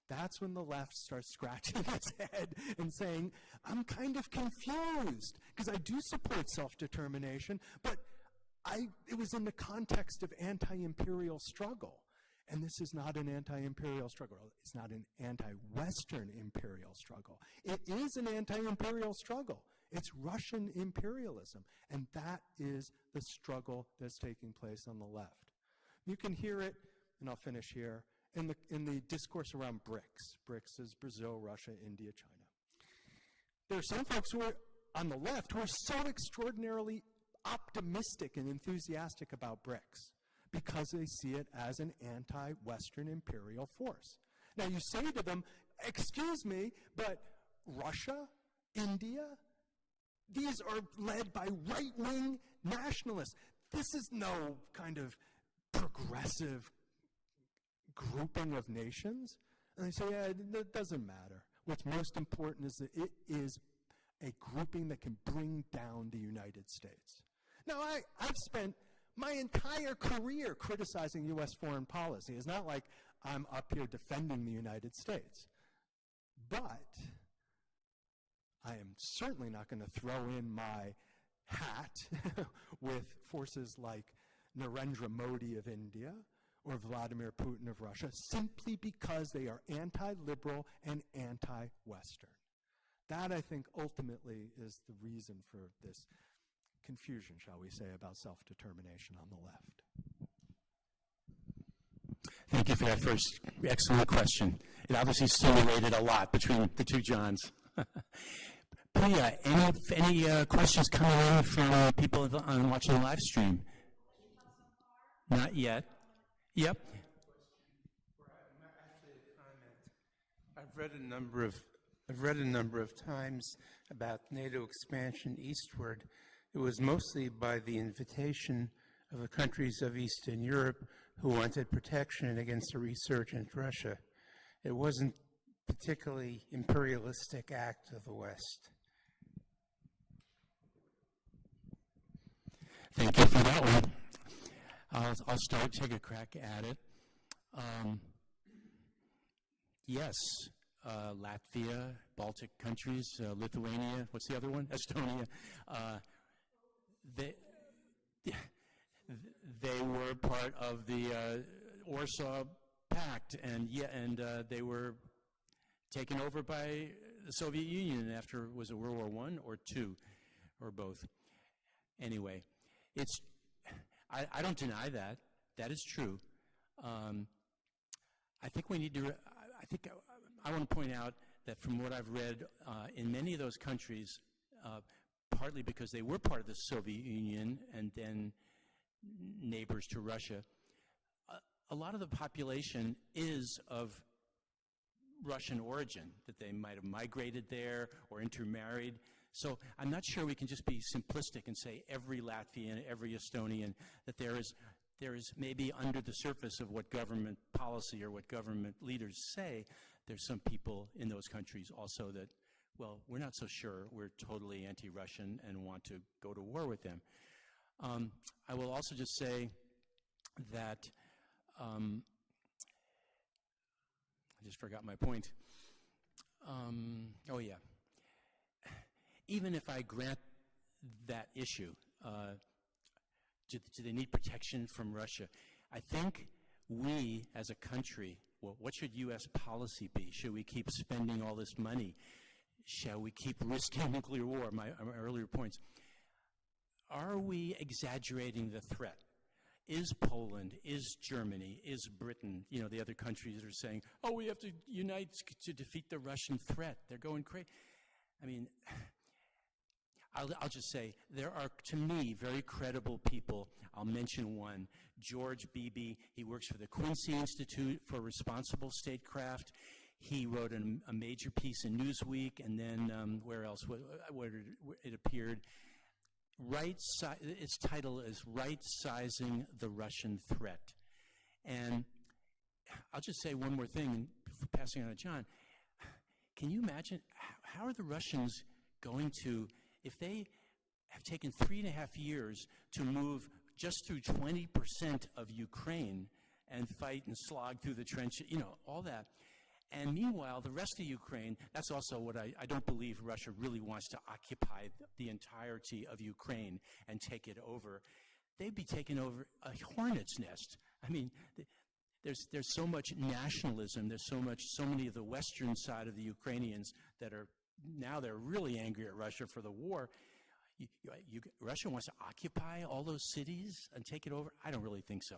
That's when the left starts scratching its head and saying, I'm kind of confused, because I do support self-determination, but it was in the context of anti-imperial struggle. And this is not an anti-imperial struggle. It's not an anti-Western imperial struggle. It is an anti-imperial struggle. It's Russian imperialism. And that is the struggle that's taking place on the left. You can hear it, and I'll finish here, in the discourse around BRICS. BRICS is Brazil, Russia, India, China. There are some folks who are on the left who are so extraordinarily optimistic and enthusiastic about BRICS because they see it as an anti-Western imperial force. Now you say to them, excuse me, but Russia, India, these are led by right-wing nationalists. This is no kind of progressive grouping of nations. And they say, yeah, that doesn't matter. What's most important is that it is a grouping that can bring down the United States. Now, I've spent my entire career criticizing U.S. foreign policy. It's not like I'm up here defending the United States. But I am certainly not going to throw in my hat with forces like Narendra Modi of India or Vladimir Putin of Russia simply because they are anti-liberal and anti-Western. That, I think, ultimately is the reason for this confusion, shall we say, about self-determination on the left. Thank you for that first excellent question. It obviously stimulated a lot between the two Johns. Priya, any questions coming in from people watching the live stream? Not yet. Yep. Actually, a comment. I've read a number of times about NATO expansion eastward. It was mostly by the invitation of the countries of Eastern Europe who wanted protection against a resurgent Russia. It wasn't particularly imperialistic act of the West. Thank you for that one. I'll take a crack at it. Yes, Latvia, Baltic countries, Lithuania, what's the other one? Estonia. They were part of the Warsaw Pact, and they were taken over by the Soviet Union after, was it World War I or II, or both? Anyway, I don't deny that. That is true. I think we need to. I want to point out that from what I've read, in many of those countries, partly because they were part of the Soviet Union and then neighbors to Russia, a lot of the population is of Russian origin, that they might have migrated there or intermarried. So I'm not sure we can just be simplistic and say every Latvian, every Estonian, that there is there is maybe under the surface of what government policy or what government leaders say, there's some people in those countries also that, well, we're not so sure we're totally anti-Russian and want to go to war with them. I will also just say that, I just forgot my point. Oh yeah. Even if I grant that issue, do they need protection from Russia? I think we, as a country, well, what should U.S. policy be? Should we keep spending all this money? Shall we keep risking nuclear war? My earlier points. Are we exaggerating the threat? Is Poland, is Germany, is Britain, the other countries that are saying, oh, we have to unite to defeat the Russian threat. They're going crazy. I mean, I'll just say, there are, to me, very credible people. I'll mention one, George Beebe. He works for the Quincy Institute for Responsible Statecraft. He wrote a major piece in Newsweek, and then where else? Where it appeared. Its title is Right-Sizing the Russian Threat. And I'll just say one more thing, before passing on to John. Can you imagine, how are the Russians going to, if they have taken 3.5 years to move just through 20% of Ukraine and fight and slog through the trenches, all that. And meanwhile, the rest of Ukraine, that's also what I don't believe Russia really wants to occupy the entirety of Ukraine and take it over. They'd be taking over a hornet's nest. I mean, there's so much nationalism, there's so many of the western side of the Ukrainians that are, now they're really angry at Russia for the war. Russia wants to occupy all those cities and take it over? I don't really think so.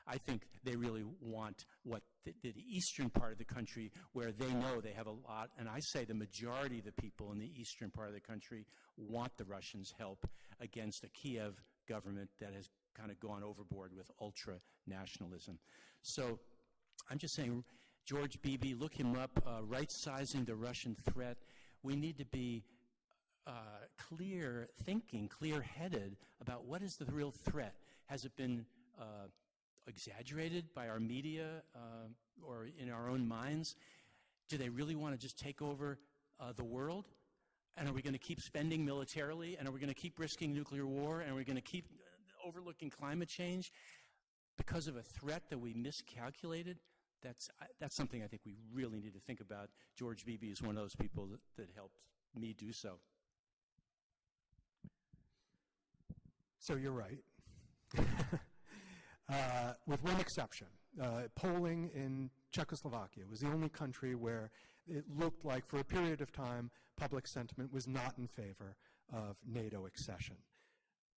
I think they really want what the eastern part of the country, where they know they have a lot, and I say the majority of the people in the eastern part of the country want the Russians' help against a Kiev government that has kind of gone overboard with ultra-nationalism. So I'm just saying, George Beebe, look him up, Right-Sizing the Russian Threat. We need to be clear thinking, clear-headed about what is the real threat. Has it been exaggerated by our media or in our own minds? Do they really want to just take over the world? And are we going to keep spending militarily? And are we going to keep risking nuclear war? And are we going to keep overlooking climate change because of a threat that we miscalculated? That's something I think we really need to think about. George Beebe is one of those people that helped me do so. So you're right. With one exception. Polling in Czechoslovakia was the only country where it looked like, for a period of time, public sentiment was not in favor of NATO accession.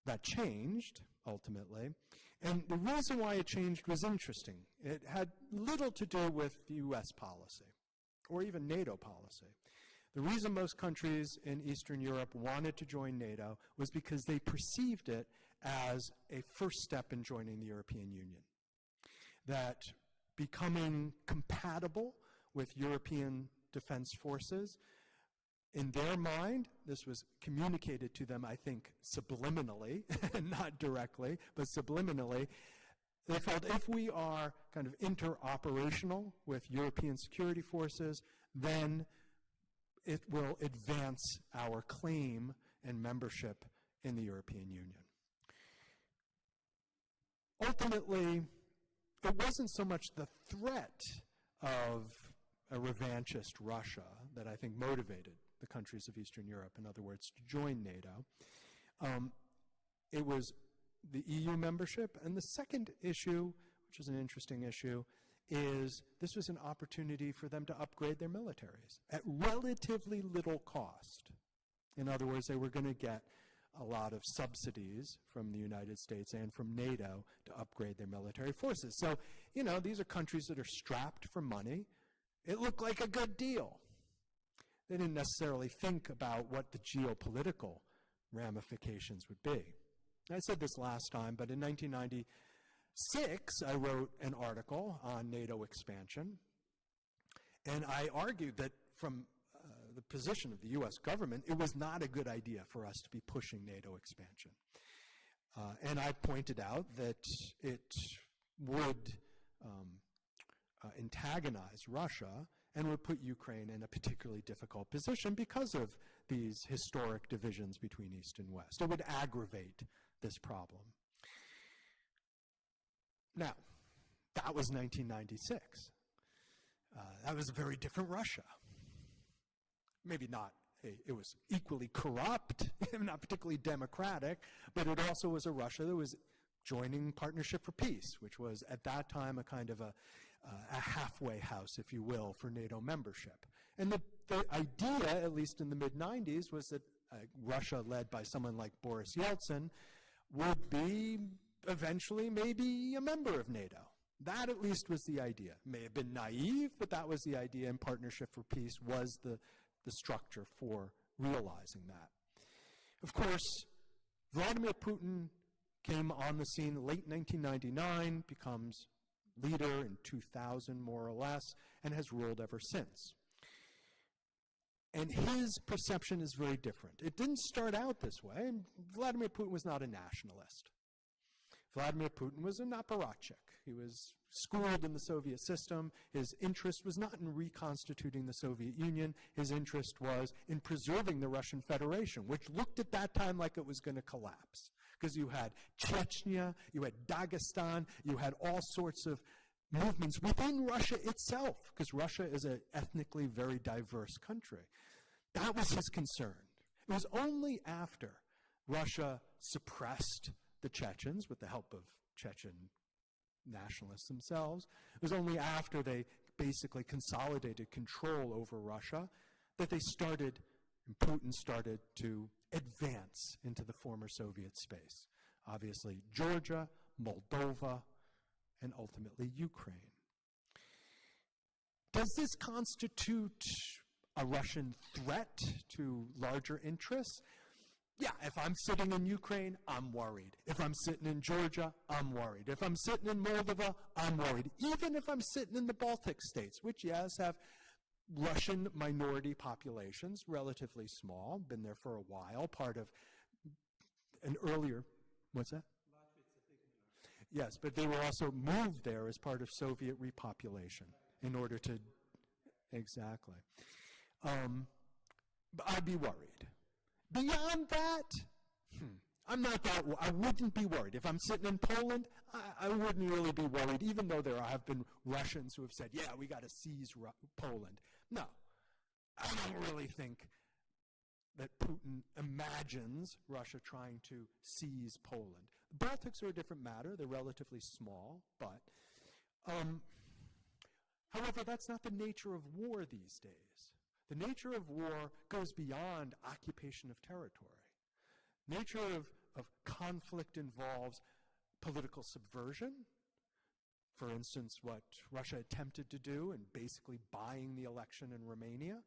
That changed, ultimately, and the reason why it changed was interesting. It had little to do with U.S. policy, or even NATO policy. The reason most countries in Eastern Europe wanted to join NATO was because they perceived it as a first step in joining the European Union. That becoming compatible with European defense forces, in their mind, this was communicated to them, I think, subliminally, not directly, but subliminally. They felt if we are kind of interoperational with European security forces, then it will advance our claim and membership in the European Union. Ultimately, it wasn't so much the threat of a revanchist Russia that I think motivated the countries of Eastern Europe, in other words, to join NATO. It was the EU membership. And the second issue, which is an interesting issue, is this was an opportunity for them to upgrade their militaries at relatively little cost. In other words, they were going to get a lot of subsidies from the United States and from NATO to upgrade their military forces. So, these are countries that are strapped for money. It looked like a good deal. They didn't necessarily think about what the geopolitical ramifications would be. I said this last time, but in 1996, I wrote an article on NATO expansion, and I argued that from the position of the U.S. government, it was not a good idea for us to be pushing NATO expansion. And I pointed out that it would antagonize Russia and would put Ukraine in a particularly difficult position because of these historic divisions between East and West. It would aggravate this problem. Now, that was 1996. That was a very different Russia. Maybe not, it was equally corrupt, not particularly democratic, but it also was a Russia that was joining Partnership for Peace, which was at that time a kind of a halfway house, if you will, for NATO membership. And the idea, at least in the mid-90s, was that Russia, led by someone like Boris Yeltsin, would be eventually maybe a member of NATO. That at least was the idea. May have been naive, but that was the idea, and Partnership for Peace was the structure for realizing that. Of course, Vladimir Putin came on the scene late 1999, becomes leader in 2000 more or less, and has ruled ever since. And his perception is very different. It didn't start out this way, and Vladimir Putin was not a nationalist. Vladimir Putin was an apparatchik. He was schooled in the Soviet system. His interest was not in reconstituting the Soviet Union. His interest was in preserving the Russian Federation, which looked at that time like it was going to collapse. Because you had Chechnya, you had Dagestan, you had all sorts of movements within Russia itself, because Russia is an ethnically very diverse country. That was his concern. It was only after Russia suppressed the Chechens with the help of Chechen nationalists themselves, it was only after they basically consolidated control over Russia that they started, and Putin started to advance into the former Soviet space. Obviously, Georgia, Moldova, and ultimately Ukraine. Does this constitute a Russian threat to larger interests? Yeah, if I'm sitting in Ukraine, I'm worried. If I'm sitting in Georgia, I'm worried. If I'm sitting in Moldova, I'm worried. Even if I'm sitting in the Baltic states, which, yes, have Russian minority populations, relatively small, been there for a while, part of an earlier, what's that? Yes, but they were also moved there as part of Soviet repopulation in order to, exactly. But I'd be worried. Beyond that, I'm not that, I wouldn't be worried. If I'm sitting in Poland, I wouldn't really be worried, even though there have been Russians who have said, yeah, we got to seize Poland. No, I don't really think that Putin imagines Russia trying to seize Poland. The Baltics are a different matter. They're relatively small, but however, that's not the nature of war these days. The nature of war goes beyond occupation of territory. Nature of conflict involves political subversion. For instance, what Russia attempted to do in basically buying the election in Romania,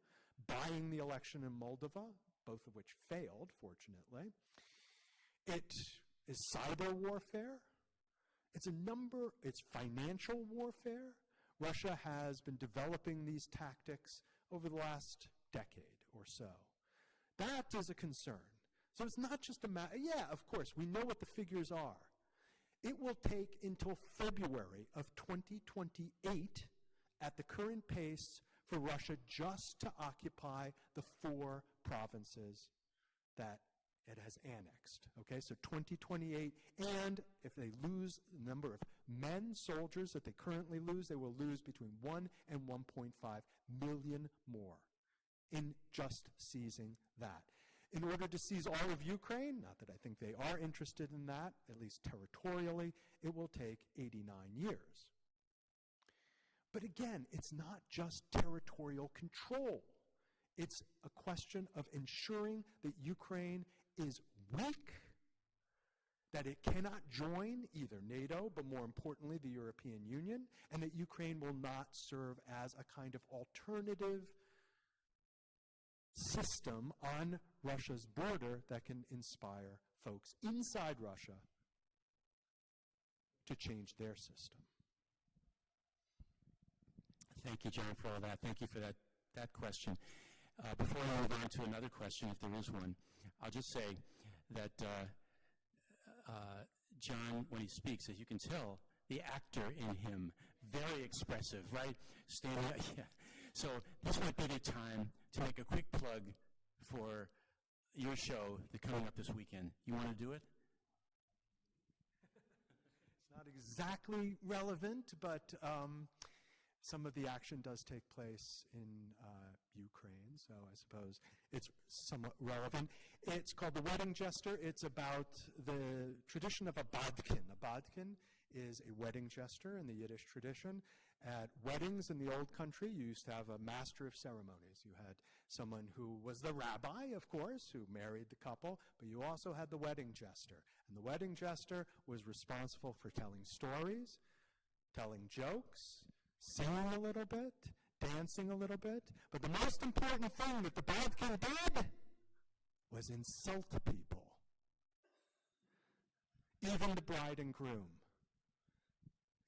buying the election in Moldova, both of which failed, fortunately. It is cyber warfare. It's financial warfare. Russia has been developing these tactics over the last decade or so. That is a concern. So it's not just a matter, yeah, of course, we know what the figures are. It will take until February of 2028 at the current pace for Russia just to occupy the 4 provinces that it has annexed. Okay, so 2028, and if they lose the number of men, soldiers that they currently lose, they will lose between 1 and 1.5 million more in just seizing that. In order to seize all of Ukraine, not that I think they are interested in that, at least territorially, it will take 89 years. But again, it's not just territorial control. It's a question of ensuring that Ukraine is weak, that it cannot join either NATO, but more importantly, the European Union, and that Ukraine will not serve as a kind of alternative system on Russia's border that can inspire folks inside Russia to change their system. Thank you, John, for all that. Thank you for that question. Before I move on to another question, if there is one, I'll just say that John, when he speaks, as you can tell, the actor in him, very expressive, right? Standing, yeah. So this might be the time to make a quick plug for your show that's coming up this weekend. You want to do it? It's not exactly relevant, but some of the action does take place in Ukraine, so I suppose it's somewhat relevant. It's called The Wedding Jester. It's about the tradition of a bodkin. A bodkin is a wedding jester in the Yiddish tradition. At weddings in the old country, you used to have a master of ceremonies. You had someone who was the rabbi, of course, who married the couple, but you also had the wedding jester. And the wedding jester was responsible for telling stories, telling jokes, singing a little bit, dancing a little bit. But the most important thing that the bodkin did was insult people, even the bride and groom.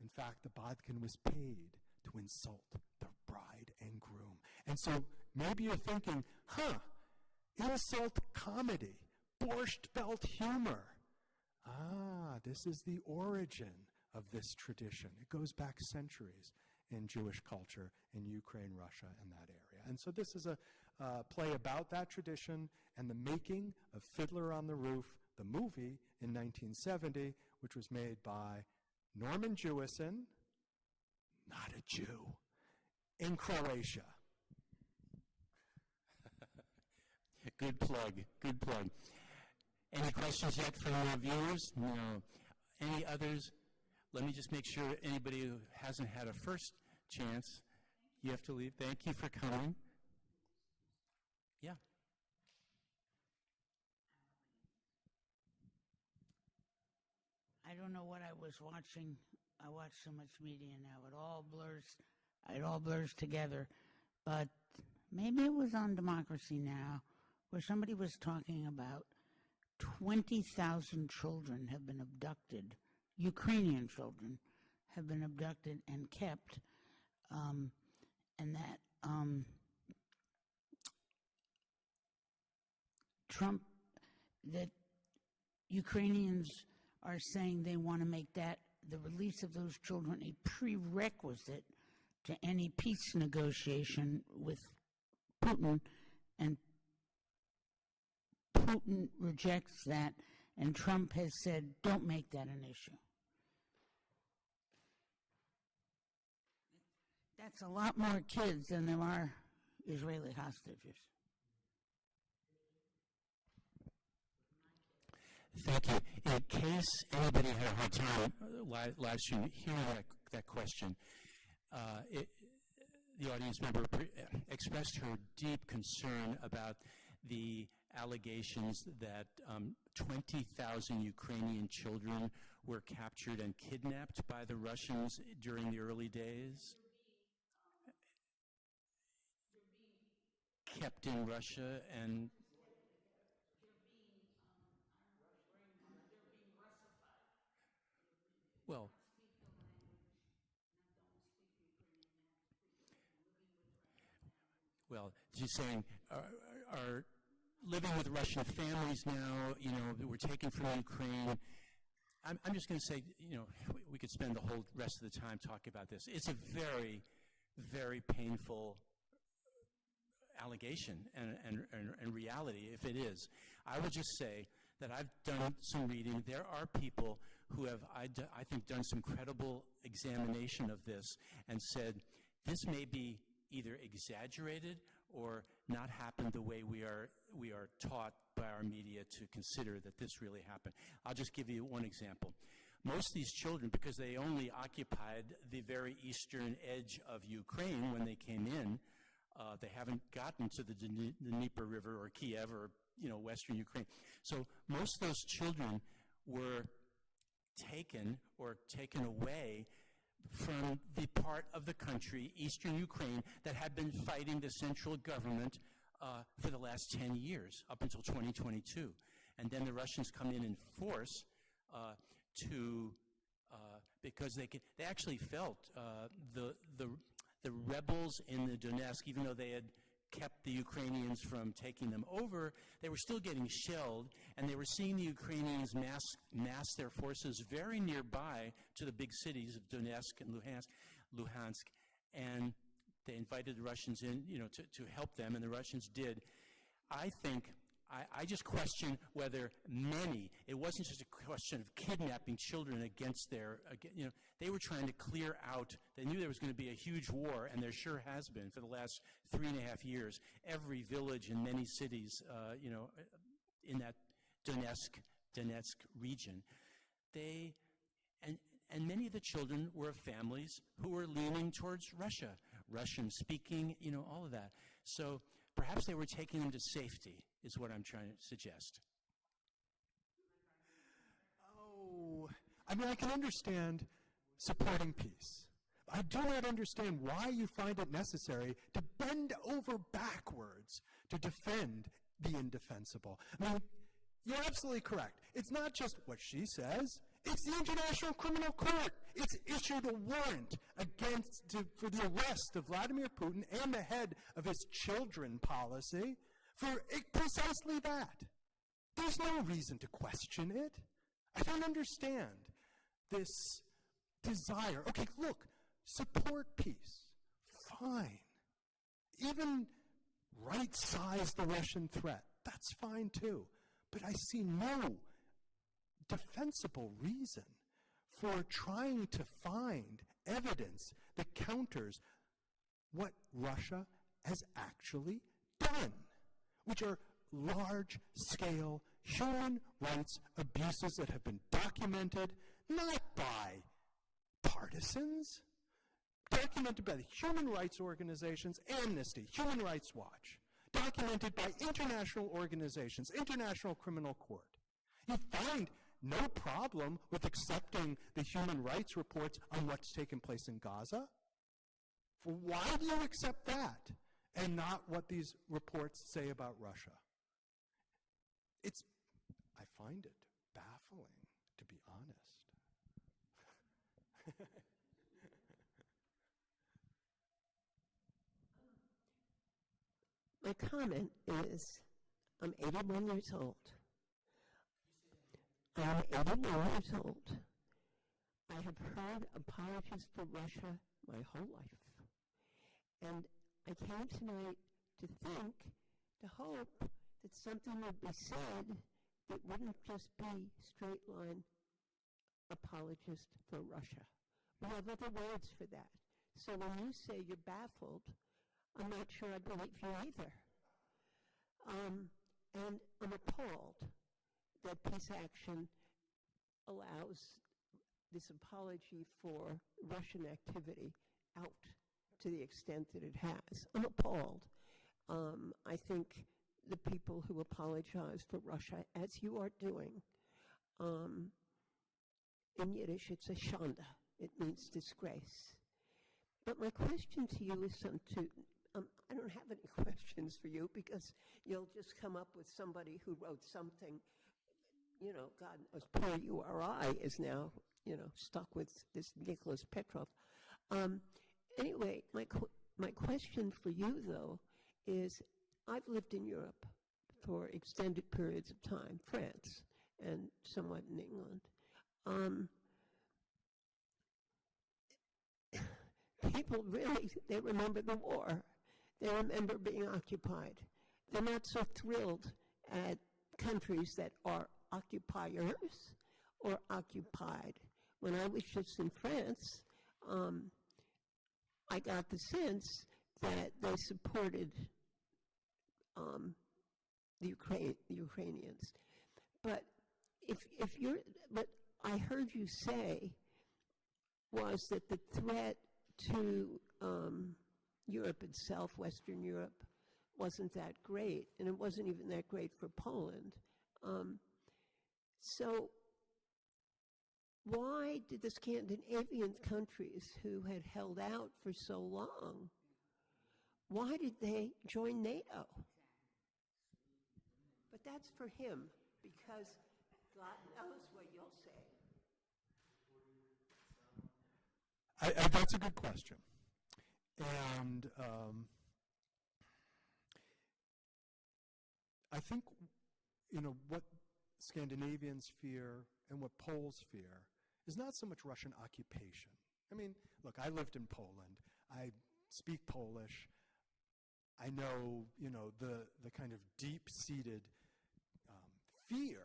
In fact, the bodkin was paid to insult the bride and groom. And so maybe you're thinking, insult comedy, borscht belt humor. This is the origin of this tradition. It goes back centuries in Jewish culture in Ukraine, Russia, and that area. And so this is a play about that tradition and the making of Fiddler on the Roof, the movie in 1970, which was made by Norman Jewison, not a Jew, in Croatia. Good plug, good plug. Any questions yet from our viewers? No. Any others? Let me just make sure anybody who hasn't had a first chance, you have to leave. Thank you for coming. Yeah. I don't know what I was watching. I watch so much media now. It all blurs together. But maybe it was on Democracy Now! Where somebody was talking about 20,000 children have been abducted. Ukrainian children have been abducted and kept. And that that Ukrainians are saying they want to make that, the release of those children, a prerequisite to any peace negotiation with Putin, and Putin rejects that, and Trump has said, don't make that an issue. That's a lot more kids than there are Israeli hostages. Thank you. In case anybody had a hard time live stream hearing that question, the audience member expressed her deep concern about the allegations that 20,000 Ukrainian children were captured and kidnapped by the Russians during the early days. Kept in Russia and well, she's saying are living with Russian families now, were taken from Ukraine. I'm just going to say, we could spend the whole rest of the time talking about this. It's a very, very painful allegation and reality, if it is. I will just say that I've done some reading. There are people who have, I think, done some credible examination of this and said this may be either exaggerated or not happened the way we are taught by our media to consider that this really happened. I'll just give you one example. Most of these children, because they only occupied the very eastern edge of Ukraine when they came in, they haven't gotten to the Dnieper River or Kiev or western Ukraine. So most of those children were taken away from the part of the country, eastern Ukraine, that had been fighting the central government for the last 10 years, up until 2022. And then the Russians come in force because they actually felt the rebels in the Donetsk, even though they had kept the Ukrainians from taking them over, they were still getting shelled, and they were seeing the Ukrainians mass their forces very nearby to the big cities of Donetsk and Luhansk, and they invited the Russians in, to help them, and the Russians did. I just question whether it wasn't just a question of kidnapping children against they were trying to clear out, they knew there was going to be a huge war, and there sure has been for the last 3.5 years. Every village in many cities, in that Donetsk region, and many of the children were of families who were leaning towards Russia, Russian speaking, all of that. So perhaps they were taking them to safety, is what I'm trying to suggest. Oh, I can understand supporting peace. I do not understand why you find it necessary to bend over backwards to defend the indefensible. You're absolutely correct. It's not just what she says. It's the International Criminal Court. It's issued a warrant for the arrest of Vladimir Putin and the head of his children policy for precisely that. There's no reason to question it. I don't understand this desire. Okay, look, support peace. Fine. Even right-size the Russian threat. That's fine too. But I see no defensible reason for trying to find evidence that counters what Russia has actually done, which are large-scale human rights abuses that have been documented not by partisans, documented by the human rights organizations, Amnesty, Human Rights Watch, documented by international organizations, International Criminal Court. You find no problem with accepting the human rights reports on what's taken place in Gaza. Why do you accept that and not what these reports say about Russia? I find it baffling, to be honest. My comment is, I'm 81 years old. I'm 81 years old. I have heard apologies for Russia my whole life. And I came tonight to hope that something would be said that wouldn't just be straight-line apologist for Russia. We have other words for that. So when you say you're baffled, I'm not sure I believe you either. And I'm appalled that peace action allows this apology for Russian activity out to the extent that it has. I'm appalled. I think the people who apologize for Russia, as you are doing, in Yiddish it's a shanda. It means disgrace. But my question to you is I don't have any questions for you because you'll just come up with somebody who wrote something, God knows, poor URI is now, stuck with this Nicholas Petrov. Anyway, my question for you, though, is I've lived in Europe for extended periods of time, France, and somewhat in England. People really, they remember the war. They remember being occupied. They're not so thrilled at countries that are occupiers or occupied. When I was just in France, I got the sense that they supported the Ukrainians. But what I heard you say was that the threat to Europe itself, Western Europe, wasn't that great, and it wasn't even that great for Poland. So why did the Scandinavian countries who had held out for so long, why did they join NATO? But that's for him, because God knows what you'll say. That's a good question. And I think, what Scandinavians fear and what Poles fear is not so much Russian occupation. I mean, look, I lived in Poland. I speak Polish. I know, the kind of deep-seated fear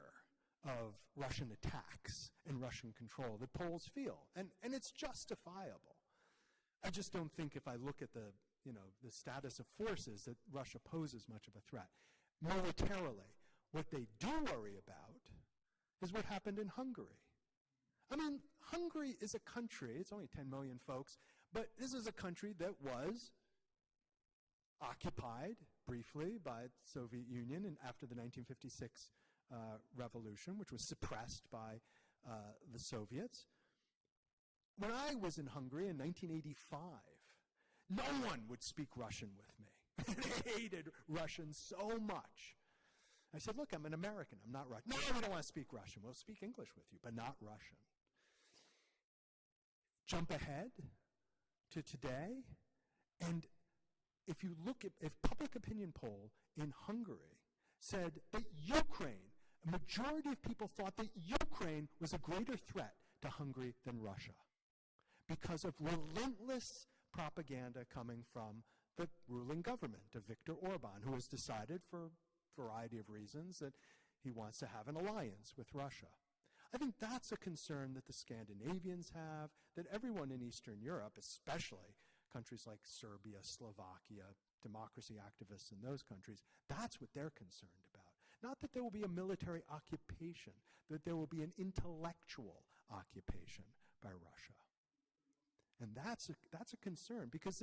of Russian attacks and Russian control that Poles feel, and it's justifiable. I just don't think if I look at the status of forces that Russia poses much of a threat. Militarily, what they do worry about is what happened in Hungary. I mean, Hungary is a country, it's only 10 million folks, but this is a country that was occupied briefly by the Soviet Union and after the 1956 revolution, which was suppressed by the Soviets. When I was in Hungary in 1985, no one would speak Russian with me. They hated Russian so much. I said, look, I'm an American. I'm not Russian. No, we don't want to speak Russian. We'll speak English with you, but not Russian. Jump ahead to today, and if public opinion poll in Hungary said that Ukraine, a majority of people thought that Ukraine was a greater threat to Hungary than Russia because of relentless propaganda coming from the ruling government of Viktor Orban, who has decided for a variety of reasons that he wants to have an alliance with Russia. I think that's a concern that the Scandinavians have, that everyone in Eastern Europe, especially countries like Serbia, Slovakia, democracy activists in those countries, that's what they're concerned about. Not that there will be a military occupation, that there will be an intellectual occupation by Russia. And that's a concern, because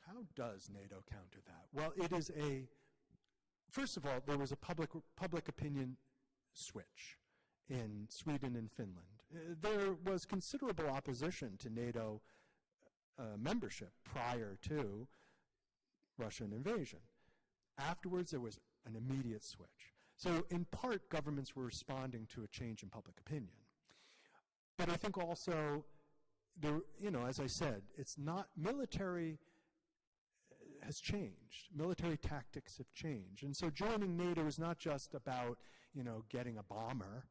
how does NATO counter that? Well, first of all, there was a public opinion switch in Sweden and Finland. There was considerable opposition to NATO membership prior to Russian invasion. Afterwards, there was an immediate switch. So in part, governments were responding to a change in public opinion. But I think also, as I said, it's not military has changed. Military tactics have changed. And so joining NATO is not just about, getting a bomber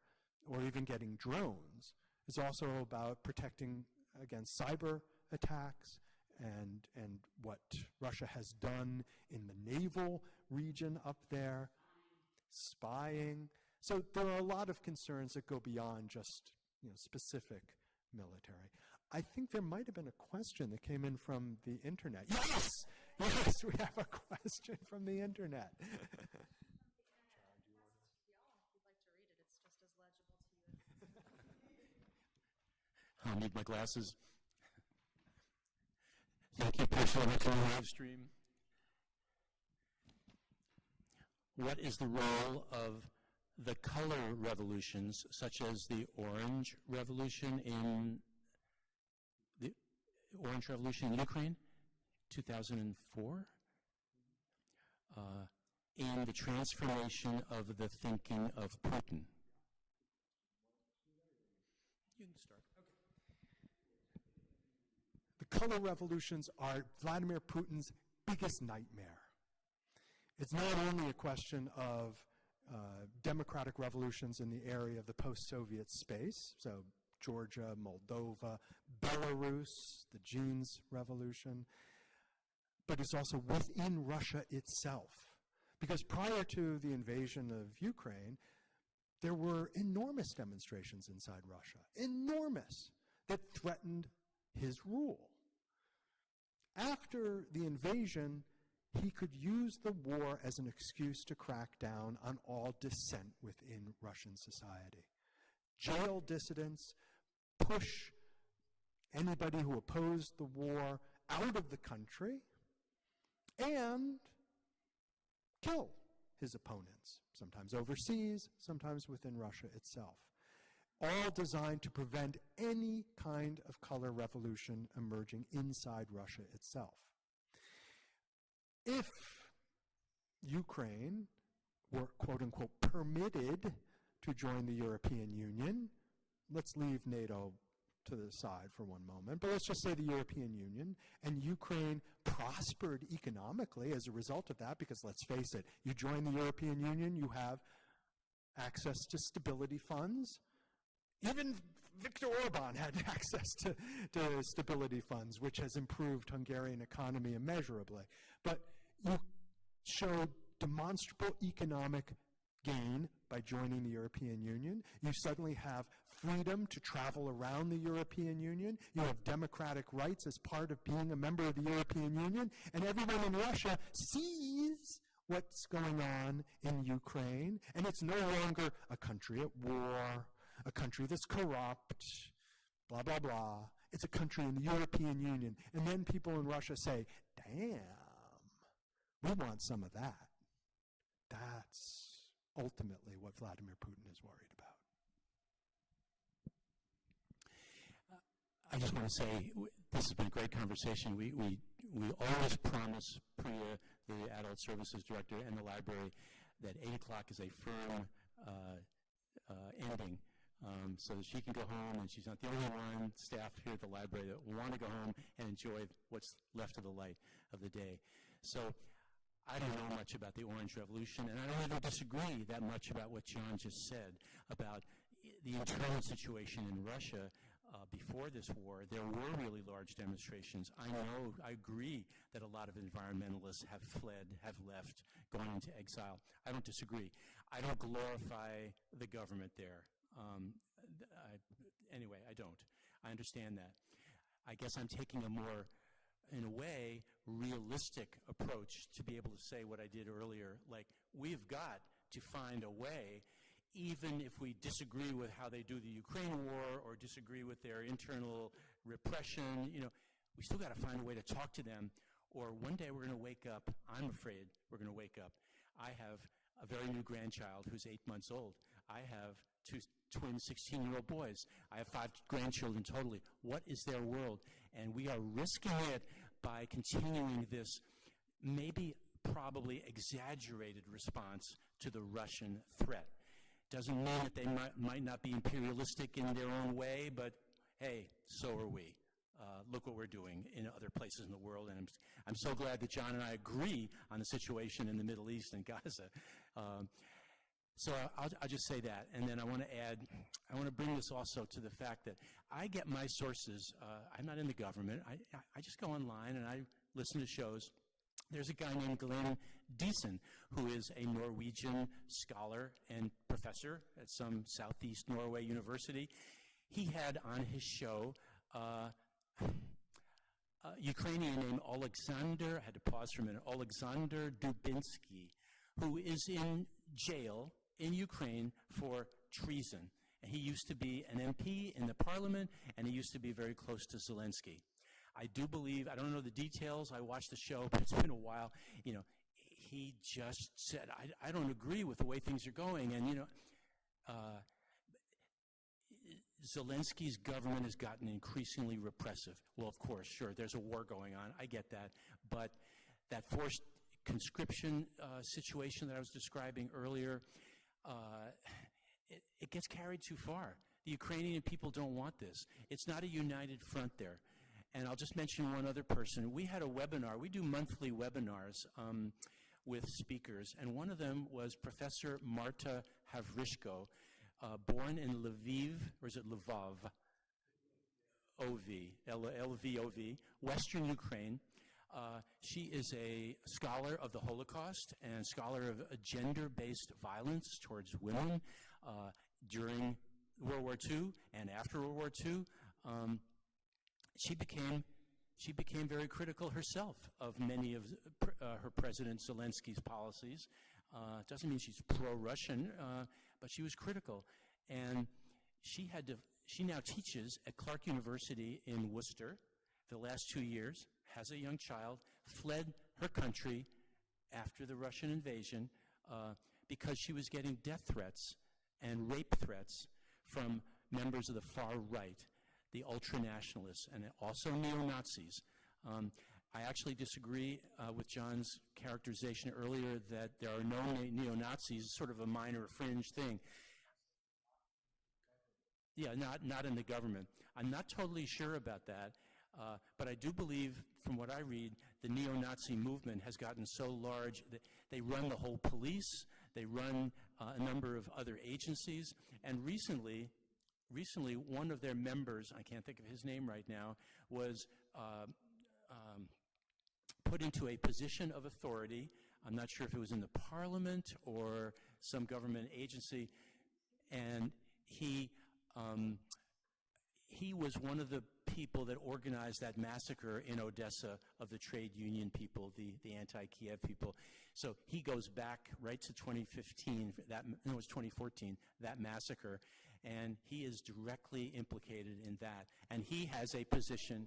or even getting drones. It's also about protecting against cyber attacks and what Russia has done in the naval region up there, spying. So there are a lot of concerns that go beyond just specific military. I think there might have been a question that came in from the internet. Yes! Yes, we have a question from the internet. I'll need my glasses. Thank you, Priscilla, for the live stream. What is the role of the color revolutions, such as the Orange Revolution in Ukraine, 2004, and the transformation of the thinking of Putin? You can start. The color revolutions are Vladimir Putin's biggest nightmare. It's not only a question of democratic revolutions in the area of the post-Soviet space, so Georgia, Moldova, Belarus, the Jeans Revolution, but it's also within Russia itself. Because prior to the invasion of Ukraine, there were enormous demonstrations inside Russia, enormous, that threatened his rule. After the invasion, he could use the war as an excuse to crack down on all dissent within Russian society. Jail dissidents, push anybody who opposed the war out of the country, and kill his opponents, sometimes overseas, sometimes within Russia itself, all designed to prevent any kind of color revolution emerging inside Russia itself. If Ukraine were, quote-unquote, permitted to join the European Union, let's leave NATO to the side for one moment, but let's just say the European Union, and Ukraine prospered economically as a result of that, because let's face it, you join the European Union, you have access to stability funds. Even Viktor Orban had access to stability funds, which has improved Hungarian economy immeasurably. But you showed demonstrable economic gain by joining the European Union. You suddenly have freedom to travel around the European Union. You have democratic rights as part of being a member of the European Union. And everyone in Russia sees what's going on in Ukraine. And it's no longer a country at war, a country that's corrupt, blah, blah, blah. It's a country in the European Union. And then people in Russia say, damn, we want some of that. That's ultimately what Vladimir Putin is worried about. I just want to say this has been a great conversation. We always promise Priya, the Adult Services Director, and the library that 8 o'clock is a firm ending, so that she can go home, and she's not the only one, staff here at the library, that want to go home and enjoy what's left of the light of the day. So I don't know much about the Orange Revolution, and I don't even disagree that much about what John just said about the internal situation in Russia. Before this war, there were really large demonstrations. I agree that a lot of environmentalists have fled, have left, gone into exile. I don't disagree. I don't glorify the government there. Anyway, I don't. I understand that. I guess I'm taking a more, in a way, realistic approach to be able to say what I did earlier. Like, we've got to find a way, even if we disagree with how they do the Ukraine war or disagree with their internal repression, we still got to find a way to talk to them, or one day we're going to wake up. I'm afraid we're going to wake up. I have a very new grandchild who's 8 months old. I have two twin 16-year-old boys. I have 5 grandchildren totally. What is their world? And we are risking it by continuing this probably exaggerated response to the Russian threat. Doesn't mean that they might not be imperialistic in their own way, but hey, so are we. Look what we're doing in other places in the world, and I'm so glad that John and I agree on the situation in the Middle East and Gaza. So I'll just say that, and then I want to bring this also to the fact that I get my sources. I'm not in the government. I just go online and I listen to shows. There's a guy named Glenn Deason, who is a Norwegian scholar and professor at some Southeast Norway university. He had on his show Ukrainian named Alexander, I had to pause for a minute, Alexander Dubinsky, who is in jail in Ukraine for treason. And he used to be an MP in the parliament, and he used to be very close to Zelensky. I do believe, I don't know the details, I watched the show, but it's been a while, he just said, I don't agree with the way things are going, and, Zelensky's government has gotten increasingly repressive. Well, of course, sure, there's a war going on, I get that, but that forced conscription situation that I was describing earlier, it gets carried too far. The Ukrainian people don't want this. It's not a united front there. And I'll just mention one other person. We had a webinar. We do monthly webinars with speakers, and one of them was Professor Marta Havrishko, born in Lviv, or is it Lvov? Lvov, Western Ukraine. She is a scholar of the Holocaust and scholar of gender-based violence towards women during World War II and after World War II. She became very critical herself of many of her President Zelensky's policies. Doesn't mean she's pro-Russian, but she was critical. And she now teaches at Clark University in Worcester the last 2 years, has a young child, fled her country after the Russian invasion because she was getting death threats and rape threats from members of the far right, the ultranationalists, and also neo-Nazis. I actually disagree with John's characterization earlier that there are no neo-Nazis, sort of a minor fringe thing. Yeah, not in the government. I'm not totally sure about that, but I do believe, from what I read, the neo-Nazi movement has gotten so large that they run the whole police, they run a number of other agencies, and recently, one of their members, I can't think of his name right now, was put into a position of authority. I'm not sure if it was in the parliament or some government agency, and he was one of the people that organized that massacre in Odessa of the trade union people, the anti-Kiev people. So he goes back right to 2015, it was 2014, that massacre, and he is directly implicated in that. And he has a position.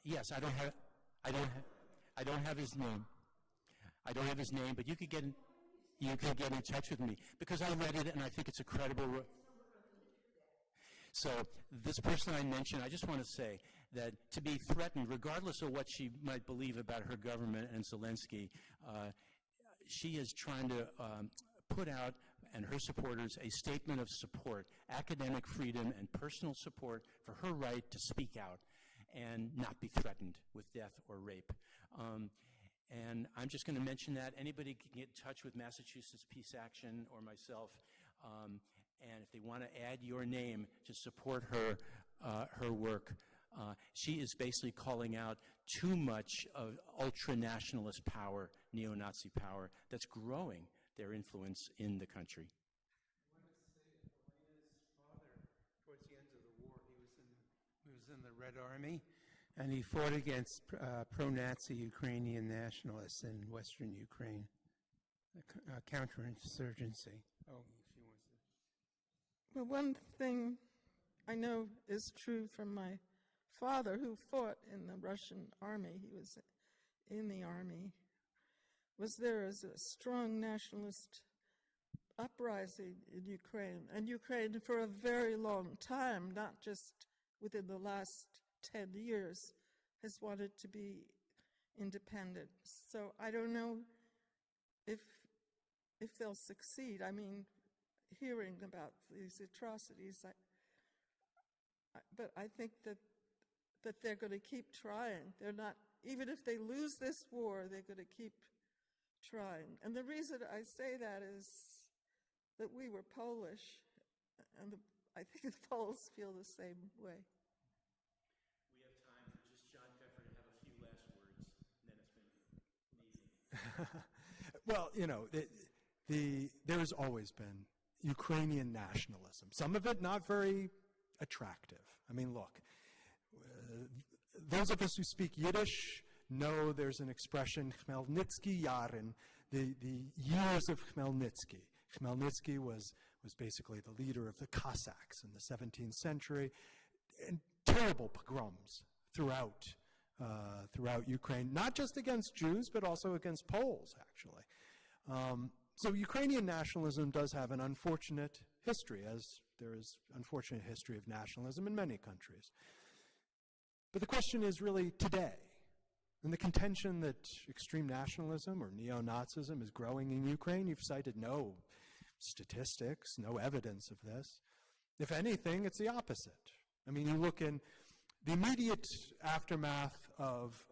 Yes, I don't have his name. I don't have his name, but you could get in touch with me because I read it and I think it's a credible. So this person I mentioned, I just want to say that to be threatened, regardless of what she might believe about her government and Zelensky, she is trying to put out, and her supporters, a statement of support, academic freedom and personal support for her right to speak out and not be threatened with death or rape. And I'm just going to mention that. Anybody can get in touch with Massachusetts Peace Action or myself, and if they want to add your name to support her work. She is basically calling out too much of ultra-nationalist power, neo-Nazi power, that's growing their influence in the country. I want to say Elena's father, towards the end of the war, he was in the Red Army, and he fought against pro-Nazi Ukrainian nationalists in Western Ukraine, a counterinsurgency. Oh, she wants to. Well, one thing I know is true from my father, who fought in the Russian army. He was in the army. Was there as a strong nationalist uprising in Ukraine, and Ukraine for a very long time, not just within the last 10 years, has wanted to be independent. So I don't know if they'll succeed. I mean, hearing about these atrocities, but I think that they're going to keep trying. They're not, even if they lose this war, they're going to keep trying. And the reason I say that is that we were Polish, and I think the Poles feel the same way. We have time for just John Feffer to have a few last words, and then it's been amazing. Well, you know, there's always been Ukrainian nationalism. Some of it not very attractive. I mean, look, those of us who speak Yiddish know there's an expression, Khmelnytsky Yaren, the years of Khmelnytsky. Khmelnytsky was basically the leader of the Cossacks in the 17th century, and terrible pogroms throughout Ukraine, not just against Jews, but also against Poles, actually. So Ukrainian nationalism does have an unfortunate history, as there is unfortunate history of nationalism in many countries. But the question is really today, and the contention that extreme nationalism or neo-Nazism is growing in Ukraine. You've cited no statistics, no evidence of this. If anything, it's the opposite. I mean, you look in the immediate aftermath of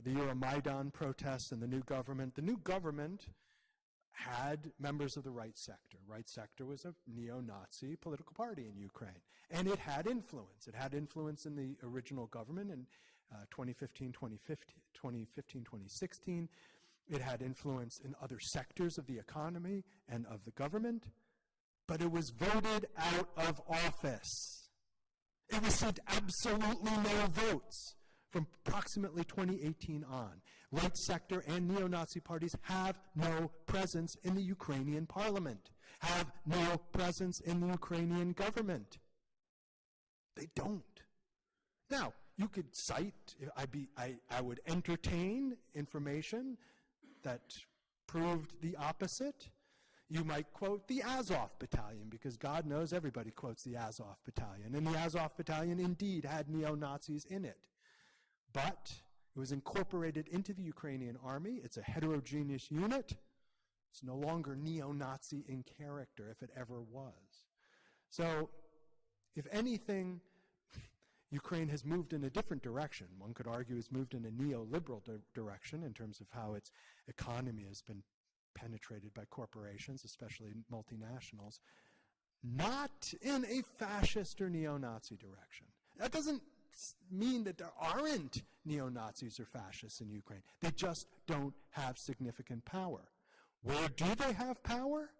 the Euromaidan protests and the new government had members of the right sector. Right sector was a neo-Nazi political party in Ukraine. And it had influence. It had influence in the original government in 2015, 2016. It had influence in other sectors of the economy and of the government. But it was voted out of office. It received absolutely no votes from approximately 2018 on. Right sector and neo-Nazi parties have no presence in the Ukrainian parliament, have no presence in the Ukrainian government. They don't. Now, you could cite, I would entertain information that proved the opposite. You might quote the Azov Battalion, because God knows everybody quotes the Azov Battalion. And the Azov Battalion indeed had neo-Nazis in it. But it was incorporated into the Ukrainian army. It's a heterogeneous unit. It's no longer neo-Nazi in character, if it ever was. So, if anything, Ukraine has moved in a different direction. One could argue it's moved in a neoliberal direction in terms of how its economy has been penetrated by corporations, especially multinationals, not in a fascist or neo-Nazi direction. That doesn't mean that there aren't neo-Nazis or fascists in Ukraine. They just don't have significant power. Where do they have power?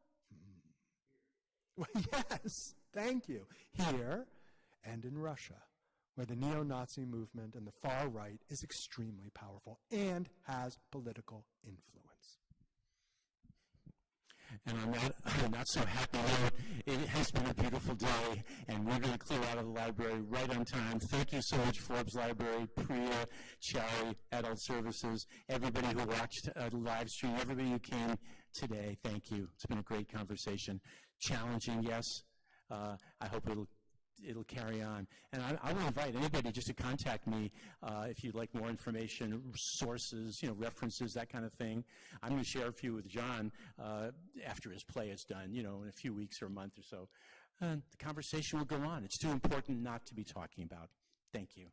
Well, yes, thank you. Here and in Russia, where the neo-Nazi movement and the far right is extremely powerful and has political influence. And on that not so happy note, it has been a beautiful day, and we're going to clear out of the library right on time. Thank you so much, Forbes Library, Priya, Chari, Adult Services, everybody who watched the live stream, everybody who came today. Thank you. It's been a great conversation. Challenging, yes. I hope it'll carry on. And I will invite anybody just to contact me if you'd like more information, sources, references, that kind of thing. I'm going to share a few with John after his play is done, in a few weeks or a month or so. The conversation will go on. It's too important not to be talking about. Thank you.